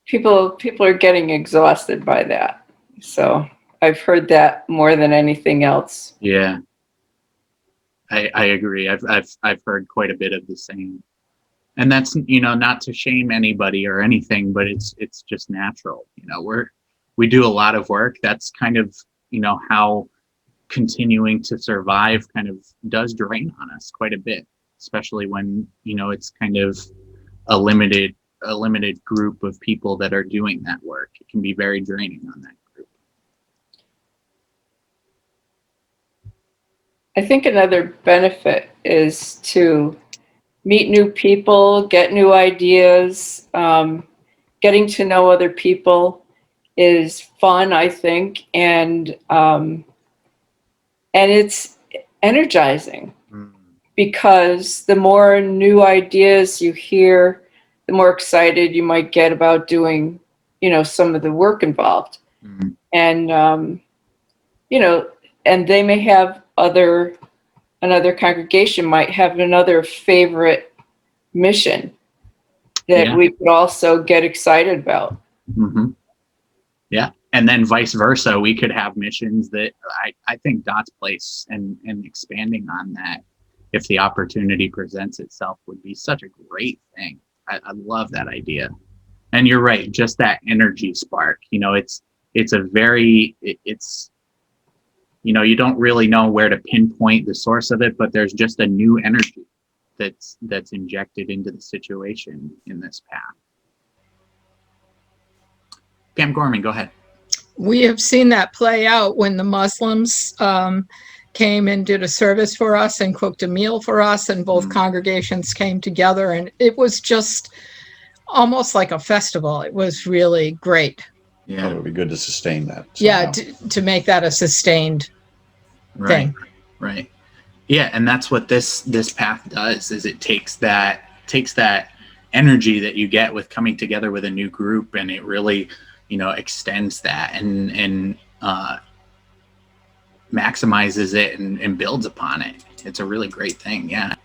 People are getting exhausted by that. So I've heard that more than anything else. Yeah, I agree. I've heard quite a bit of the same, and that's, you know, not to shame anybody or anything, but it's just natural. You know, we do a lot of work. That's kind of, you know, how continuing to survive kind of does drain on us quite a bit, especially when, you know, it's kind of a limited group of people that are doing that work. It can be very draining on that group. I think another benefit is to meet new people, get new ideas. Getting to know other people is fun, I think, and it's energizing because the more new ideas you hear, the more excited you might get about doing, you know, some of the work involved. And you know, and they may have another congregation might have another favorite mission that we could also get excited about. Yeah, and then vice versa, we could have missions that I think Dot's place and expanding on that if the opportunity presents itself, would be such a great thing. I love that idea. And you're right, just that energy spark, it's you don't really know where to pinpoint the source of it, but there's just a new energy that's injected into the situation in this path. Pam Gorman, go ahead. We have seen that play out when the Muslims came and did a service for us and cooked a meal for us, and both congregations came together, and it was just almost like a festival. It was really great. Yeah, it would be good to sustain that. Yeah, to make that a sustained thing. Right. Yeah, and that's what this path does, is it takes that energy that you get with coming together with a new group, and it really, extends that and maximizes it and builds upon it. It's a really great thing. Yeah.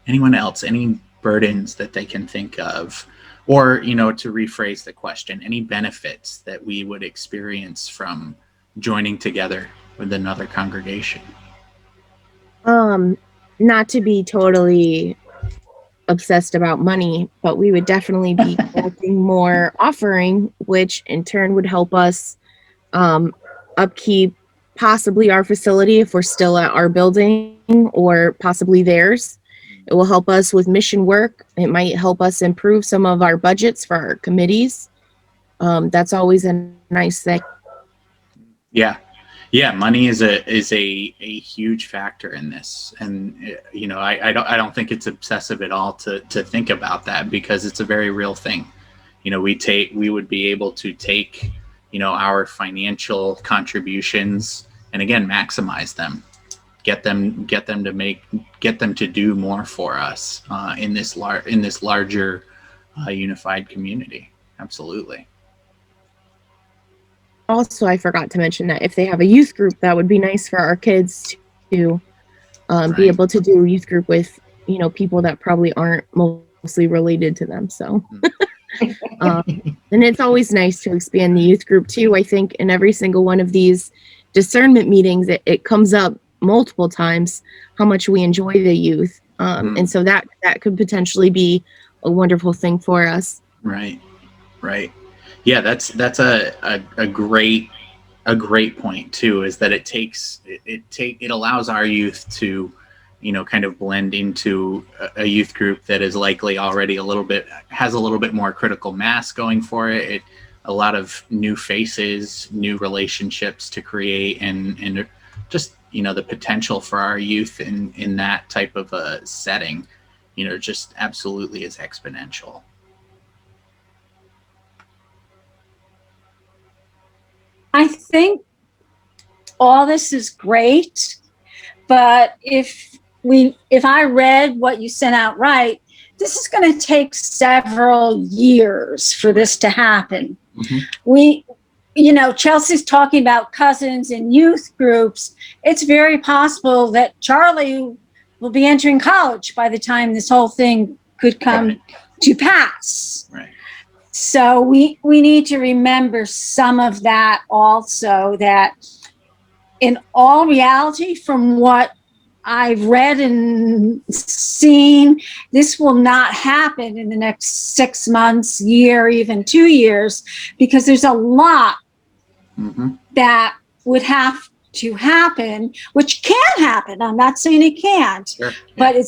Anyone else? Any burdens that they can think of? Or, to rephrase the question, any benefits that we would experience from joining together with another congregation? Not to be totally obsessed about money, but we would definitely be collecting more offering, which in turn would help us upkeep possibly our facility if we're still at our building, or possibly theirs. It will help us with mission work. It might help us improve some of our budgets for our committees. That's always a nice thing. Yeah, money is a huge factor in this, and I don't think it's obsessive at all to think about that, because it's a very real thing. We would be able to take our financial contributions and again maximize them, get them to do more for us in this larger unified community. Absolutely. Also, I forgot to mention that if they have a youth group, that would be nice for our kids to be able to do youth group with, people that probably aren't mostly related to them. So, and it's always nice to expand the youth group too. I think in every single one of these discernment meetings, it comes up multiple times how much we enjoy the youth. And so that could potentially be a wonderful thing for us. Right. Yeah, that's a great point too, is that it allows our youth to, kind of blend into a youth group that is likely already has a little bit more critical mass going for it. A lot of new faces, new relationships to create, and just, the potential for our youth in that type of a setting, just absolutely is exponential. I think all this is great, but if I read what you sent out right, this is going to take several years for this to happen. Mm-hmm. Chelsea's talking about cousins and youth groups. It's very possible that Charlie will be entering college by the time this whole thing could come to pass. Right. So we need to remember some of that also, that in all reality, from what I've read and seen, this will not happen in the next 6 months, year, even 2 years, because there's a lot that would have to happen, which can happen. I'm not saying it can't, sure. Yeah.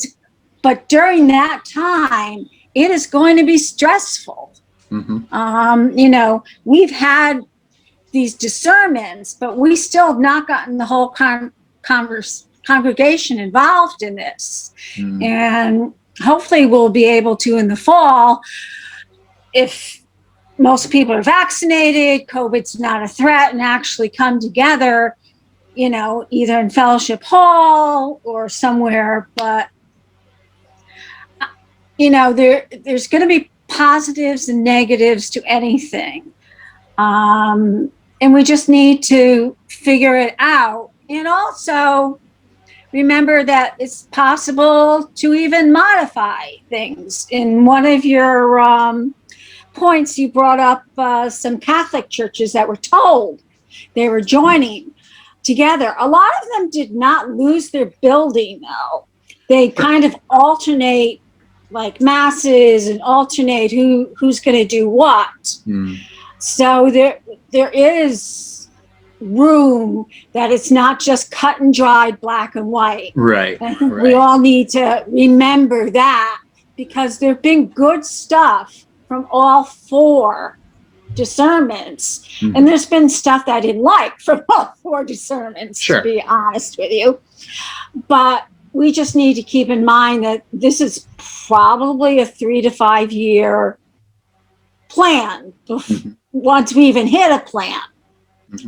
but during that time, it is going to be stressful. Mm-hmm. We've had these discernments, but we still have not gotten the whole congregation involved in this. And hopefully we'll be able to in the fall, if most people are vaccinated, COVID's not a threat, and actually come together, either in Fellowship Hall or somewhere. But, there's going to be positives and negatives to anything. And we just need to figure it out. And also remember that it's possible to even modify things. In one of your points, you brought up some Catholic churches that were told They were joining together. A lot of them did not lose their building, though. They kind of alternate like masses and alternate who's going to do what. So there is room that it's not just cut and dried black and white. Right. I think we all need to remember that, because there have been good stuff from all four discernments. And there's been stuff that I didn't like from all four discernments, to be honest with you. But we just need to keep in mind that this is probably a 3 to 5 year plan once we even hit a plan.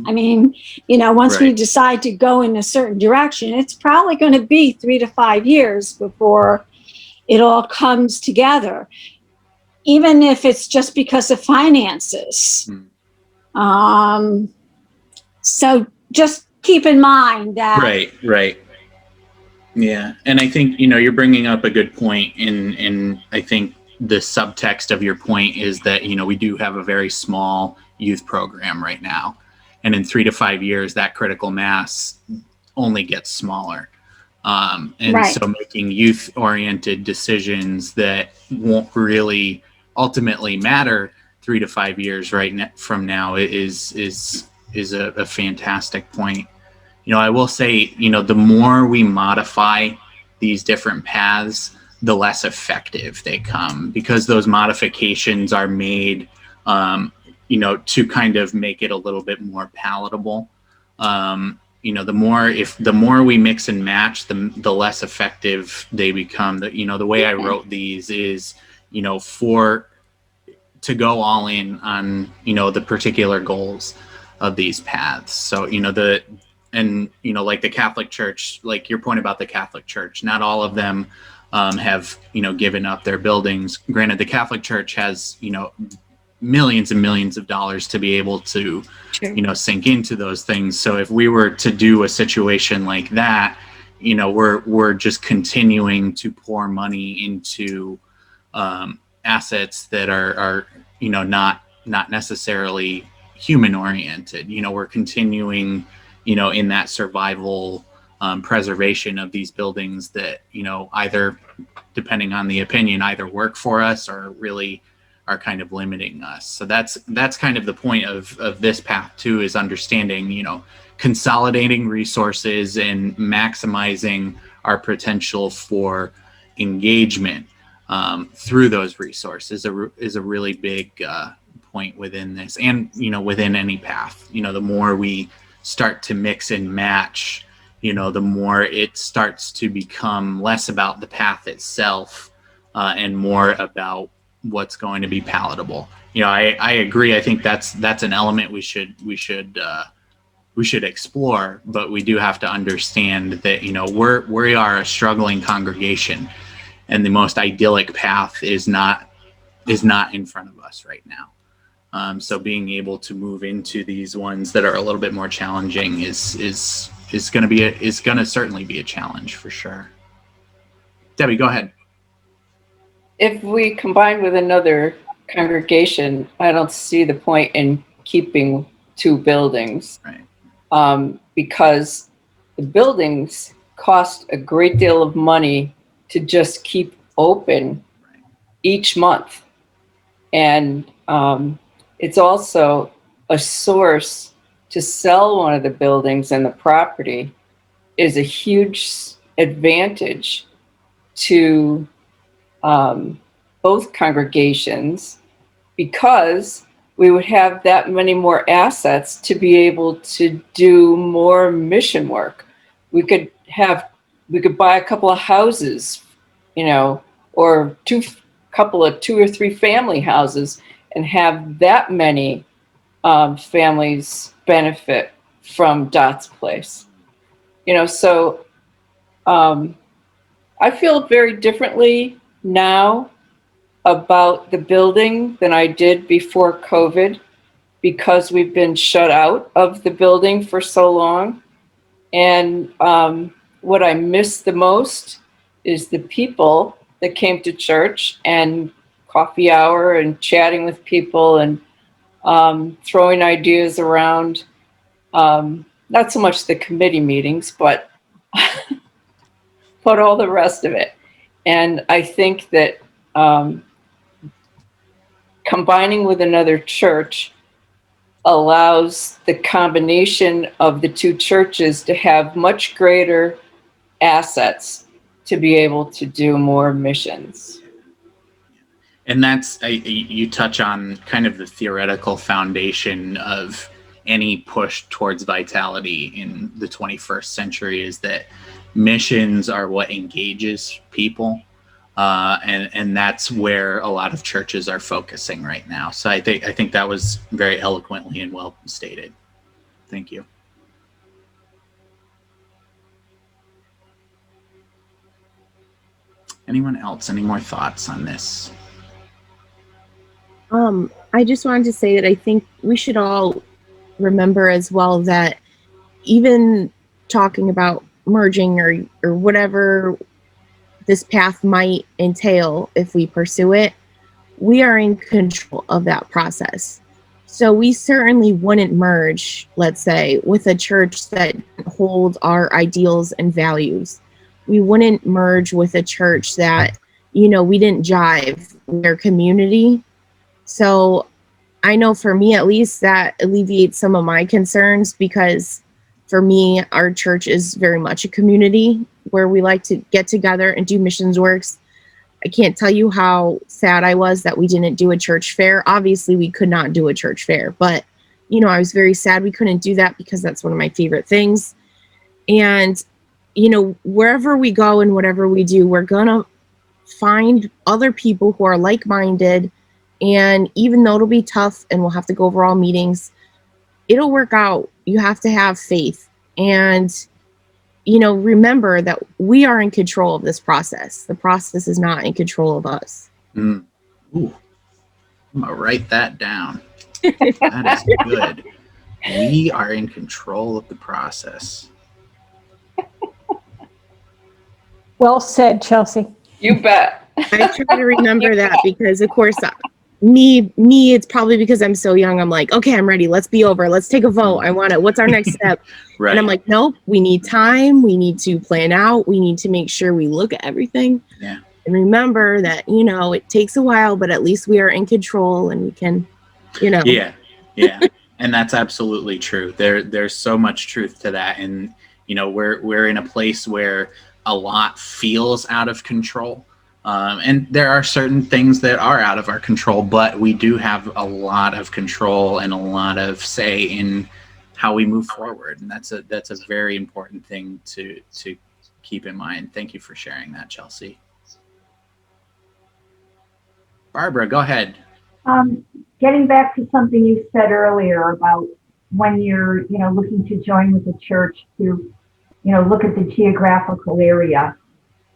I mean, once we decide to go in a certain direction, it's probably going to be 3 to 5 years before it all comes together, even if it's just because of finances. So just keep in mind that. Right. Yeah. And I think, you're bringing up a good point, and I think the subtext of your point is that, we do have a very small youth program right now. And in 3 to 5 years, that critical mass only gets smaller. So making youth-oriented decisions that won't really ultimately matter 3 to 5 years from now is a fantastic point. I will say, the more we modify these different paths, the less effective they come, because those modifications are made, to kind of make it a little bit more palatable. The more we mix and match, the less effective they become. The way I wrote these is, to go all in on, the particular goals of these paths. So, like the Catholic Church, like your point about the Catholic Church, not all of them have, given up their buildings. Granted, the Catholic Church has, millions and millions of dollars to be able to, sink into those things. So if we were to do a situation like that, we're just continuing to pour money into assets that are not necessarily human oriented. We're continuing, in that survival preservation of these buildings that, either, depending on the opinion, either work for us or really are kind of limiting us. So that's kind of the point of this path too, is understanding, consolidating resources and maximizing our potential for engagement through those resources is a really big point within this, and within any path. The more we start to mix and match, the more it starts to become less about the path itself and more about what's going to be palatable. I agree. I think that's an element we should explore, but we do have to understand that we are a struggling congregation, and the most idyllic path is not in front of us right now. So being able to move into these ones that are a little bit more challenging is going to certainly be a challenge for sure. Debbie, go ahead. If we combine with another congregation, I don't see the point in keeping two buildings. Because the buildings cost a great deal of money to just keep open each month. And it's also a source to sell one of the buildings, and the property is a huge advantage to both congregations, because we would have that many more assets to be able to do more mission work. We could buy a couple of houses, or two or three family houses, and have that many families benefit from Dot's Place. So I feel very differently now about the building than I did before COVID, because we've been shut out of the building for so long. And what I miss the most is the people that came to church and coffee hour and chatting with people and throwing ideas around. Not so much the committee meetings, but all the rest of it. And I think that combining with another church allows the combination of the two churches to have much greater assets to be able to do more missions. And that's, you touch on kind of the theoretical foundation of any push towards vitality in the 21st century, is that missions are what engages people. And that's where a lot of churches are focusing right now. So I think that was very eloquently and well stated. Thank you. Anyone else? Any more thoughts on this? I just wanted to say that I think we should all remember as well that even talking about merging or whatever this path might entail, if we pursue it, we are in control of that process. So we certainly wouldn't merge, let's say, with a church that holds our ideals and values. We wouldn't merge with a church that, we didn't jive with their community. So I know for me, at least, that alleviates some of my concerns, because for me, our church is very much a community where we like to get together and do missions works. I can't tell you how sad I was that we didn't do a church fair. Obviously, we could not do a church fair, but, I was very sad we couldn't do that, because that's one of my favorite things. And, wherever we go and whatever we do, we're going to find other people who are like-minded. And even though it'll be tough and we'll have to go over all meetings, it'll work out. You have to have faith. And, remember that we are in control of this process. The process is not in control of us. Ooh. I'm going to write that down. That is good. We are in control of the process. Well said, Chelsea. You bet. I try to remember that, because, of course, me, it's probably because I'm so young. I'm like, okay, I'm ready. Let's be over. Let's take a vote. I want it. What's our next step? Right. And I'm like, nope, we need time. We need to plan out. We need to make sure we look at everything. Yeah. And remember that, it takes a while, but at least we are in control and we can, Yeah. And that's absolutely true. There's so much truth to that. And, we're in a place where a lot feels out of control. And there are certain things that are out of our control, but we do have a lot of control and a lot of say in how we move forward. And that's a very important thing to keep in mind. Thank you for sharing that, Chelsea. Barbara, go ahead. Getting back to something you said earlier about when you're, looking to join with the church to, look at the geographical area.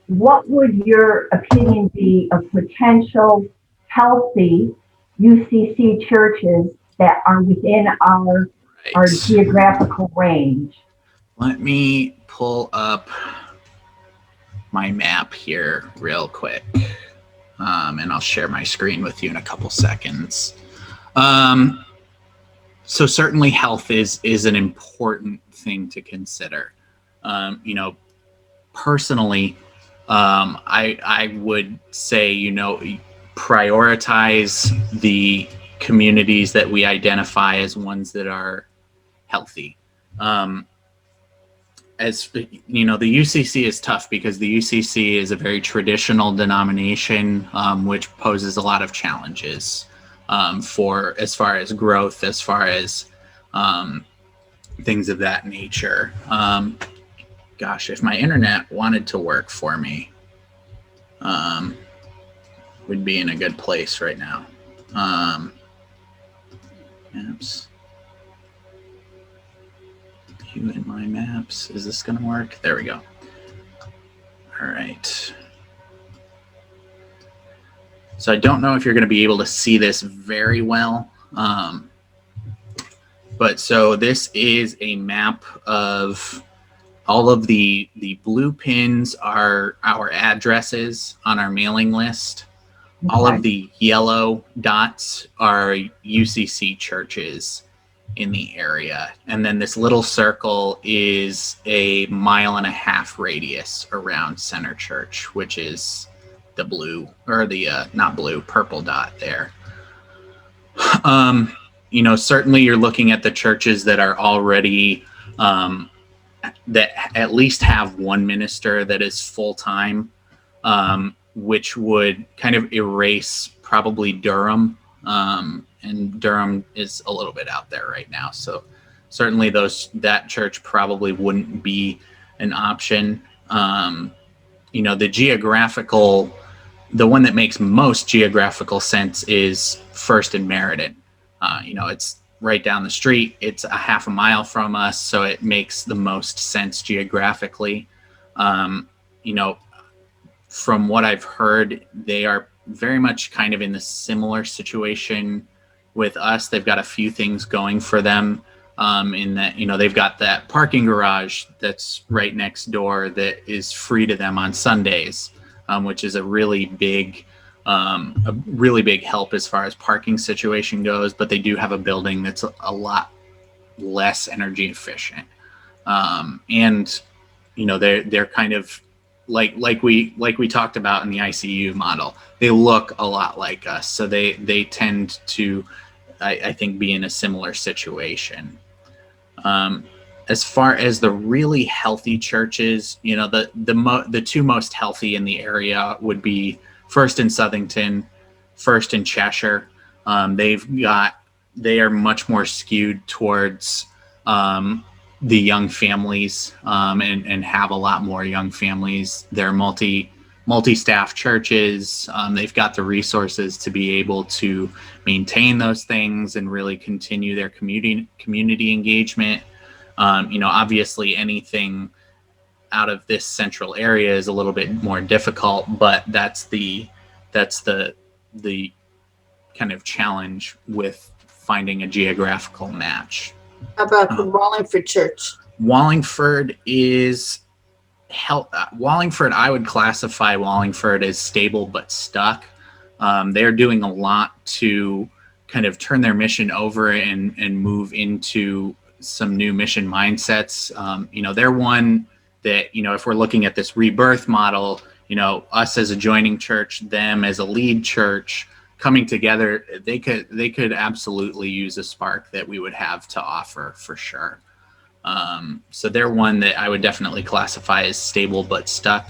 What would your opinion be of potential healthy UCC churches that are within our geographical range? Let me pull up my map here real quick, and I'll share my screen with you in a couple seconds. So certainly health is an important thing to consider. Personally, I would say, prioritize the communities that we identify as ones that are healthy. As the UCC is tough because the UCC is a very traditional denomination, which poses a lot of challenges for as far as growth, as far as things of that nature. Gosh, if my internet wanted to work for me, we'd be in a good place right now. Maps. View in my maps. Is this going to work? There we go. All right. So I don't know if you're going to be able to see this very well. But so this is a map of all of the blue pins are our addresses on our mailing list. Okay. All of the yellow dots are UCC churches. in the area. And then this little circle is a 1.5 mile radius around Center Church, which is the blue, or the not blue, purple dot there. Certainly you're looking at the churches that are already that at least have one minister that is full-time, which would kind of erase probably Durham. And Durham is a little bit out there right now. So certainly that church probably wouldn't be an option. The one that makes most geographical sense is First and Meriden. It's right down the street. It's a 1/2 mile from us, so it makes the most sense geographically. From what I've heard, they are very much kind of in the similar situation with us. They've got a few things going for them, in that, they've got that parking garage that's right next door that is free to them on Sundays, which is a really big help as far as parking situation goes. But they do have a building that's a lot less energy efficient, and they're kind of like we talked about in the ICU model. They look a lot like us, so they tend to, I think, be in a similar situation. As far as the really healthy churches, the two most healthy in the area would be First in Southington, First in Cheshire. They are much more skewed towards the young families, and have a lot more young families. They're multi-staff churches. They've got the resources to be able to maintain those things and really continue their community engagement. Obviously anything out of this central area is a little bit more difficult, but that's the kind of challenge with finding a geographical match. How about the Wallingford Church? Wallingford, I would classify Wallingford as stable but stuck. They're doing a lot to kind of turn their mission over and move into some new mission mindsets. They're one that, if we're looking at this rebirth model, us as a joining church, them as a lead church, coming together, they could absolutely use a spark that we would have to offer for sure. So they're one that I would definitely classify as stable but stuck.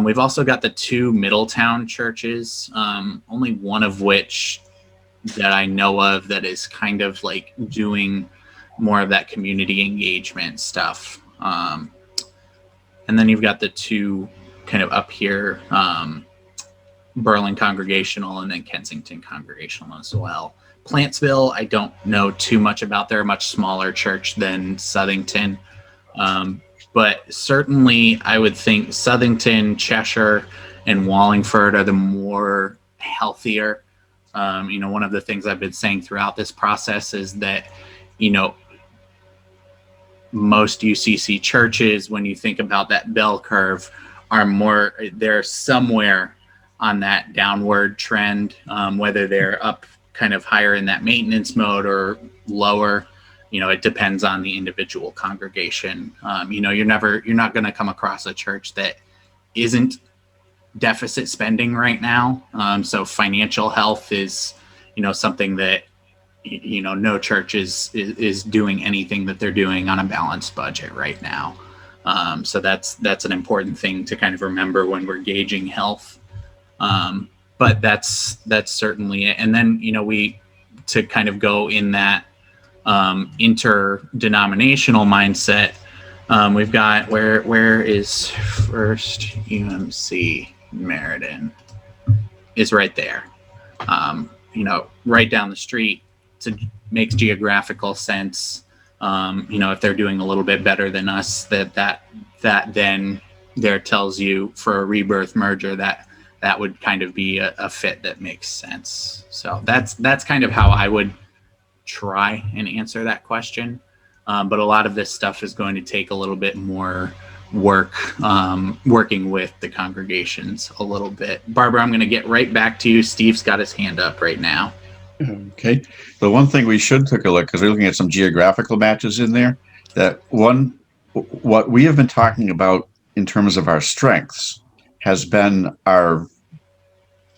We've also got the two Middletown churches, only one of which that I know of that is kind of like doing more of that community engagement stuff. And then you've got the two kind of up here, Berlin Congregational and then Kensington Congregational as well. Plantsville, I don't know too much about. They're a much smaller church than Southington. But certainly I would think Southington, Cheshire, and Wallingford are the more healthier. One of the things I've been saying throughout this process is that, most UCC churches, when you think about that bell curve, they're somewhere on that downward trend, whether they're up kind of higher in that maintenance mode or lower. It depends on the individual congregation. You're not going to come across a church that isn't deficit spending right now. So financial health is, something that, no church is doing anything that they're doing on a balanced budget right now. So that's an important thing to kind of remember when we're gauging health. But that's certainly it. And then, to kind of go in that interdenominational mindset, we've got where is First UMC Meriden is right there. Right down the street. It makes geographical sense. If they're doing a little bit better than us, that then there tells you for a rebirth merger that would kind of be a fit that makes sense. So that's kind of how I would try and answer that question. But a lot of this stuff is going to take a little bit more work, working with the congregations a little bit. Barbara, I'm going to get right back to you. Steve's got his hand up right now. Okay. The one thing we should take a look, because we're looking at some geographical matches in there, what we have been talking about in terms of our strengths has been our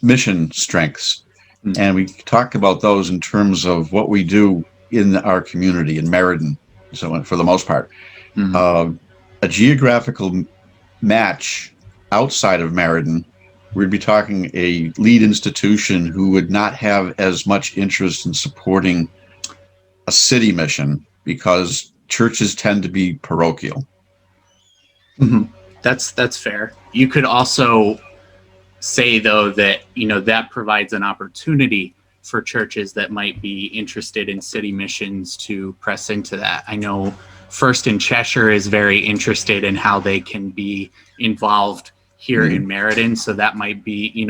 mission strengths. Mm-hmm. And we talked about those in terms of what we do in our community in Meriden, so for the most part. Mm-hmm. A geographical match outside of Meriden, we'd be talking a lead institution who would not have as much interest in supporting a city mission because churches tend to be parochial. Mm-hmm. That's fair. You could also say, though, that that provides an opportunity for churches that might be interested in city missions to press into that. I know First in Cheshire is very interested in how they can be involved here in Meriden. So that might be,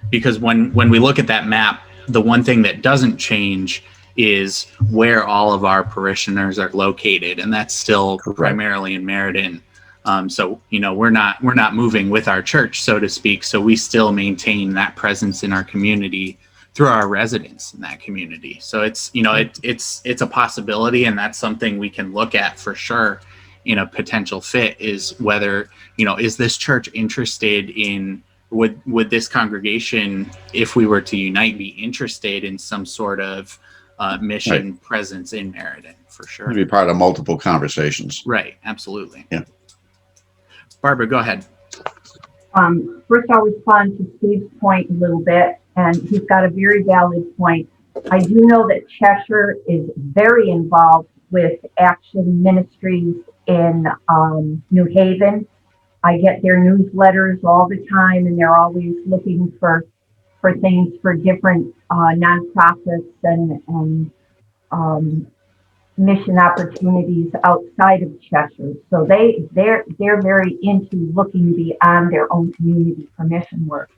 because when we look at that map, the one thing that doesn't change is where all of our parishioners are located, and that's still primarily in Meriden. So we're not moving with our church, so to speak. So we still maintain that presence in our community through our residents in that community. So it's it's a possibility, and that's something we can look at for sure in a potential fit, is whether is this church interested in, would this congregation, if we were to unite, be interested in some sort of mission presence in Meriden, for sure. Be part of multiple conversations. Right. Absolutely. Yeah. Barbara, go ahead. First, I'll respond to Steve's point a little bit, and he's got a very valid point. I do know that Cheshire is very involved with Action Ministries in New Haven. I get their newsletters all the time, and they're always looking for things for different nonprofits and mission opportunities outside of Cheshire. So they're very into looking beyond their own community for mission work.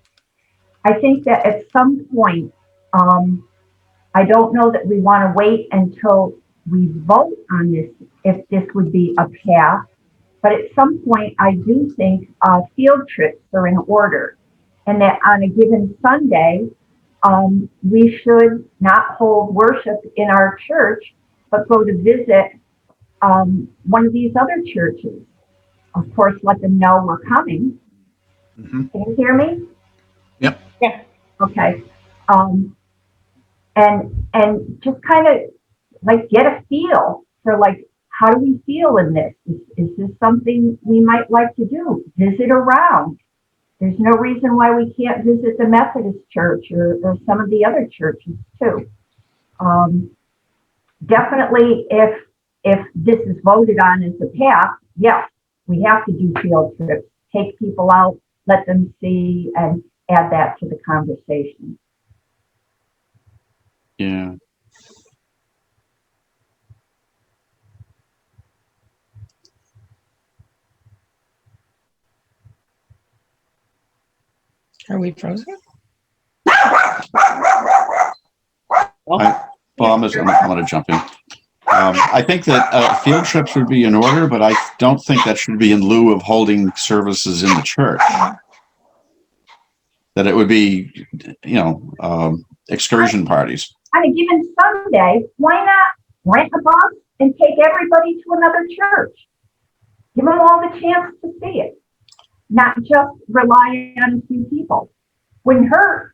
I think that at some point, I don't know that we want to wait until we vote on this, if this would be a path, but at some point I do think field trips are in order, and that on a given Sunday, we should not hold worship in our church, but go to visit one of these other churches. Of course, let them know we're coming. Mm-hmm. Can you hear me? Yep. Yeah. Okay. And just kind of like get a feel for like, how do we feel in this? Is this something we might like to do? Visit around. There's no reason why we can't visit the Methodist Church or some of the other churches too. Definitely, if this is voted on as a path, yes, we have to do field trips, take people out, let them see, and add that to the conversation. Yeah. Are we frozen? I'm going to jump in. I think that field trips would be in order, but I don't think that should be in lieu of holding services in the church. That it would be, excursion parties. On a given Sunday, why not rent a bus and take everybody to another church? Give them all the chance to see it, not just rely on a few people. Wouldn't hurt.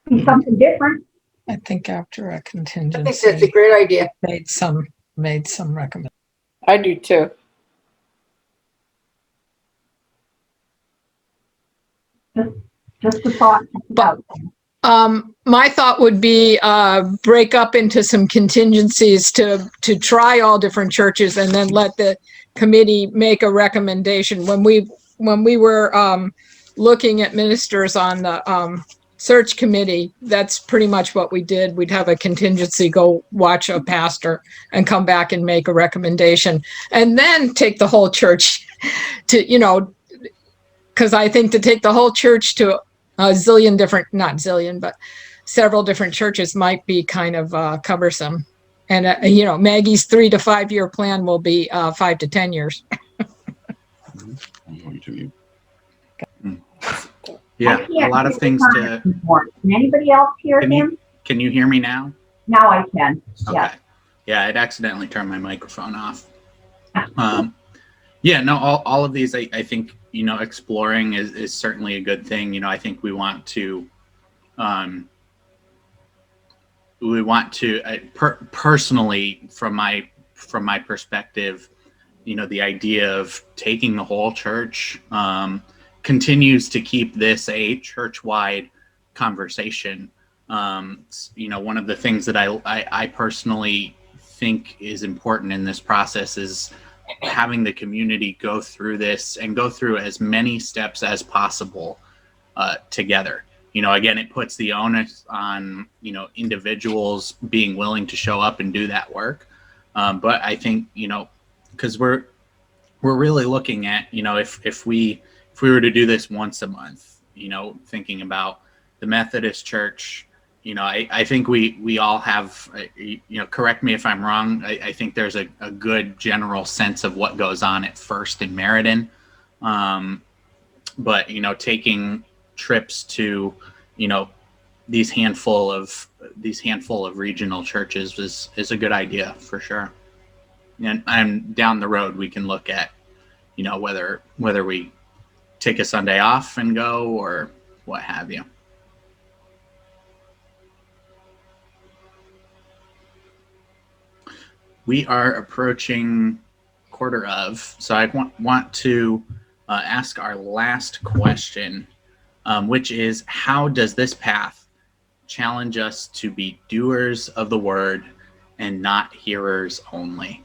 Be something different. I think after a contingency, I think that's a great idea. Made some recommendations. I do too. Just a thought. My thought would be break up into some contingencies to try all different churches, and then let the committee make a recommendation. When we were looking at ministers on the search committee, that's pretty much what we did. We'd have a contingency, go watch a pastor and come back and make a recommendation, and then take the whole church to, because I think to take the whole church to a zillion different, not zillion, but several different churches might be kind of cumbersome. And, Maggie's 3 to 5 year plan will be 5 to 10 years. Yeah, a lot of things to. Can anybody else hear him? Can you hear me now? Now I can. Okay. Yeah. Yeah, I'd accidentally turned my microphone off. Yeah, no, all of these, I think, exploring is certainly a good thing. I think we want to, personally, from my perspective, the idea of taking the whole church continues to keep this a church-wide conversation. One of the things that I personally think is important in this process is having the community go through this and go through as many steps as possible together. Again, it puts the onus on, individuals being willing to show up and do that work. But I think, because we're really looking at, if we were to do this once a month, thinking about the Methodist Church, I think we all have, correct me if I'm wrong. I think there's a good general sense of what goes on at First in Meriden. But, taking trips to, these handful of regional churches is a good idea for sure. And down the road, we can look at, whether we take a Sunday off and go or what have you. We are approaching quarter of, so I want to ask our last question, which is, how does this path challenge us to be doers of the word and not hearers only?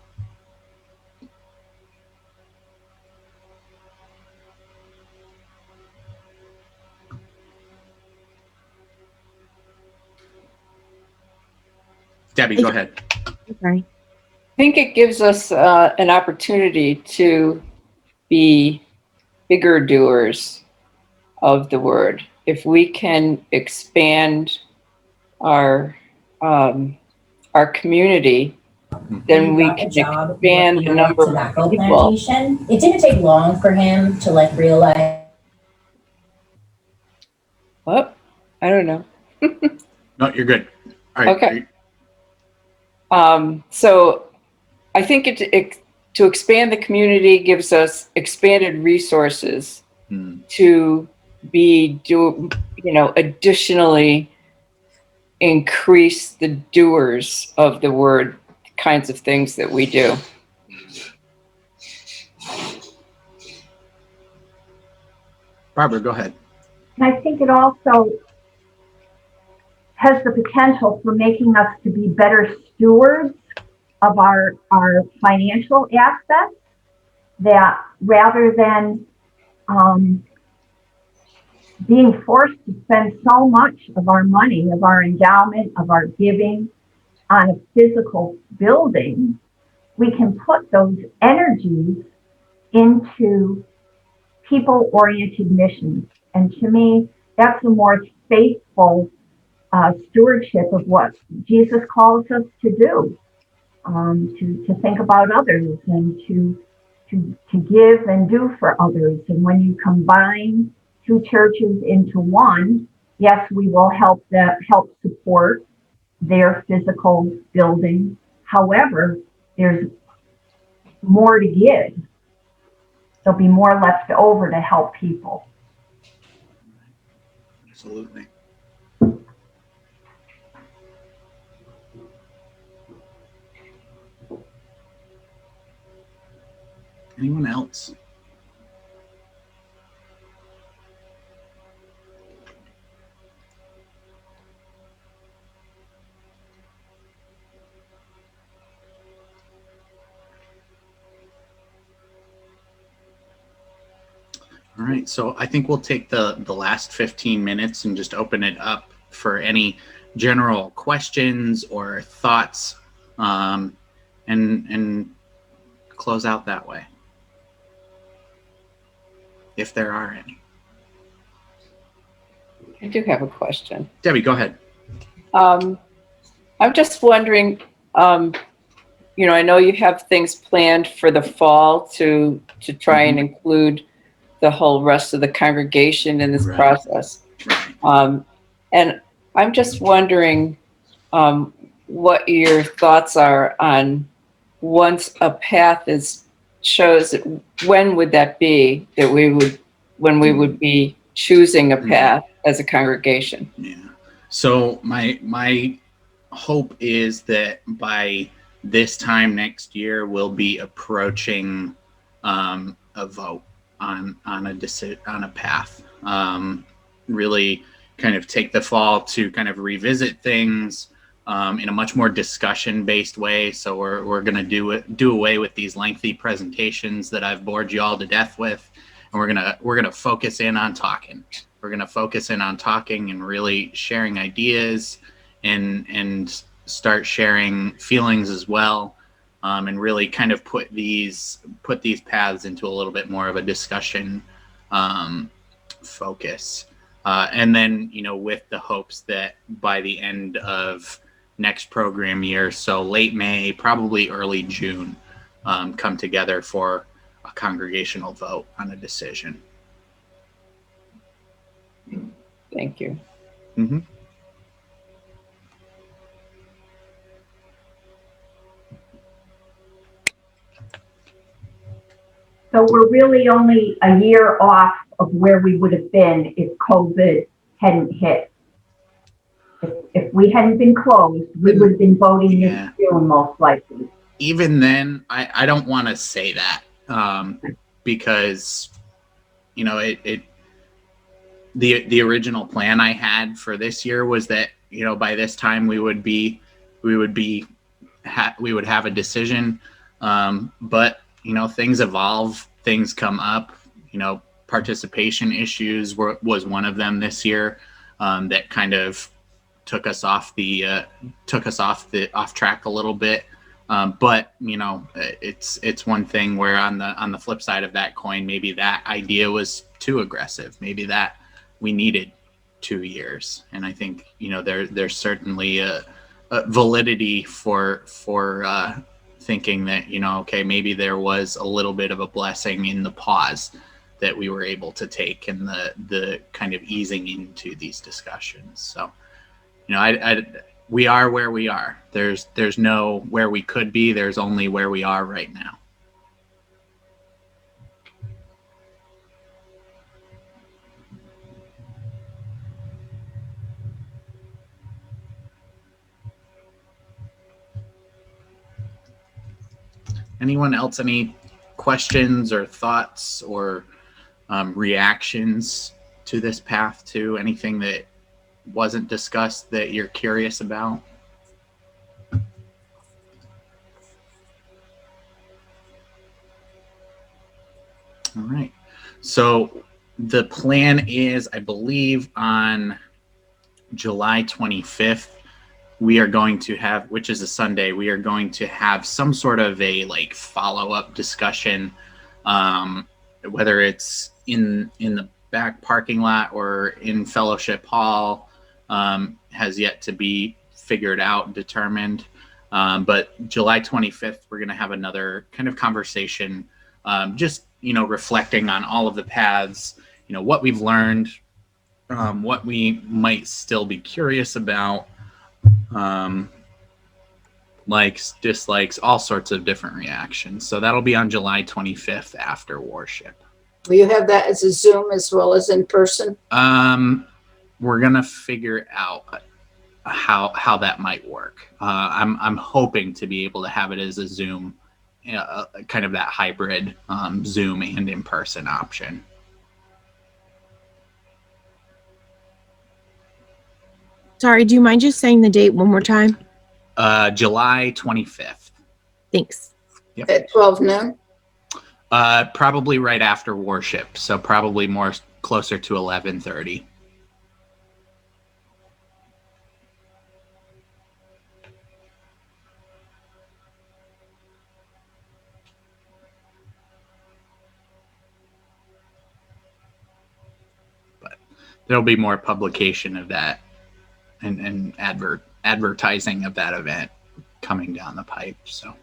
Debbie, go ahead. Okay. I think it gives us an opportunity to be bigger doers of the word. If we can expand our community, then we can expand the number of people. It didn't take long for him to realize. What? I don't know. No, you're good. All right. Okay. So I think it to expand the community gives us expanded resources to additionally increase the doers of the word, kinds of things that we do. Barbara, go ahead. And I think it also has the potential for making us to be better stewards of our financial assets, that rather than being forced to spend so much of our money, of our endowment, of our giving on a physical building, we can put those energies into people-oriented missions. And to me, that's a more faithful stewardship of what Jesus calls us to do, to think about others and to give and do for others. And when you combine two churches into one, yes, we will help support their physical building. However, there's more to give. There'll be more left over to help people. Absolutely. Anyone else? All right, so I think we'll take the last 15 minutes and just open it up for any general questions or thoughts, and close out that way, if there are any. I do have a question. Debbie, go ahead. I'm just wondering, I know you have things planned for the fall to try and include the whole rest of the congregation in this process. And I'm just wondering, what your thoughts are on once a path is chosen, when would that be that when we would be choosing a path as a congregation? Yeah. So my hope is that by this time next year, we'll be approaching a vote on a path. Really kind of take the fall to kind of revisit things in a much more discussion-based way. So we're going to do away with these lengthy presentations that I've bored you all to death with, and we're gonna focus in on talking. We're going to focus in on talking and really sharing ideas and start sharing feelings as well, and really kind of put these paths into a little bit more of a discussion focus. And then, with the hopes that by the end of next program year, so late May, probably early June, come together for a congregational vote on a decision. Thank you. Mm-hmm. So we're really only a year off of where we would have been if COVID hadn't hit. If we hadn't been closed, we would have been voting this June most likely. Even then, I don't want to say that because the original plan I had for this year was that by this time we would have a decision, but things evolve, things come up. Participation issues was one of them this year that kind of took us off track a little bit. But it's one thing where on the flip side of that coin, maybe that idea was too aggressive. Maybe that we needed 2 years, and I think there's certainly a validity for thinking that okay, maybe there was a little bit of a blessing in the pause that we were able to take and the kind of easing into these discussions. So we are where we are. There's no where we could be. There's only where we are right now. Anyone else? Any questions or thoughts or reactions to this path? To anything that wasn't discussed that you're curious about? All right. So the plan is, I believe, on July 25th, we are going to have, which is a Sunday, we are going to have some sort of a follow-up discussion, whether it's in the back parking lot or in Fellowship Hall, has yet to be figured out, determined. But July 25th, we're going to have another kind of conversation, just, reflecting on all of the paths, what we've learned, what we might still be curious about, likes, dislikes, all sorts of different reactions. So that'll be on July 25th after worship. Will you have that as a Zoom as well as in person? We're gonna figure out how that might work. I'm hoping to be able to have it as a Zoom, kind of that hybrid Zoom and in-person option. Sorry, do you mind just saying the date one more time? July 25th. Thanks. Yep. At 12 noon? Probably right after worship, so probably more closer to 11:30. But there'll be more publication of that and advertising of that event coming down the pipe, so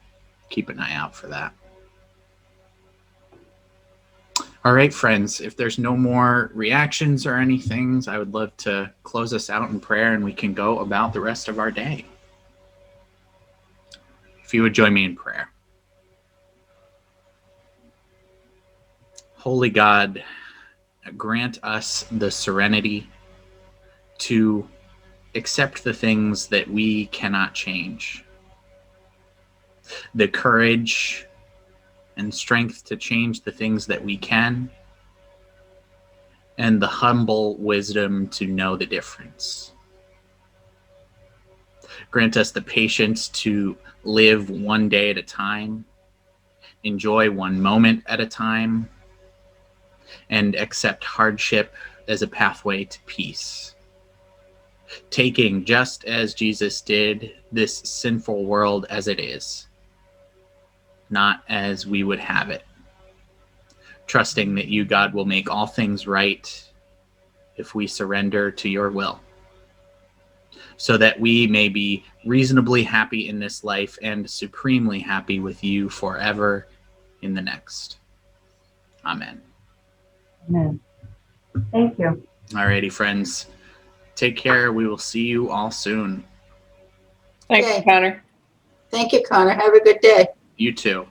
keep an eye out for that. All right, friends, if there's no more reactions or anything, I would love to close us out in prayer and we can go about the rest of our day. If you would join me in prayer. Holy God, grant us the serenity to accept the things that we cannot change, the courage and strength to change the things that we can, and the humble wisdom to know the difference. Grant us the patience to live one day at a time, enjoy one moment at a time, and accept hardship as a pathway to peace. Taking, just as Jesus did, this sinful world as it is, not as we would have it. Trusting that you, God, will make all things right if we surrender to your will, so that we may be reasonably happy in this life and supremely happy with you forever in the next. Amen. Amen. Thank you. Alrighty, friends. Take care. We will see you all soon. Thanks, Okay. Connor. Thank you, Connor. Have a good day. You too.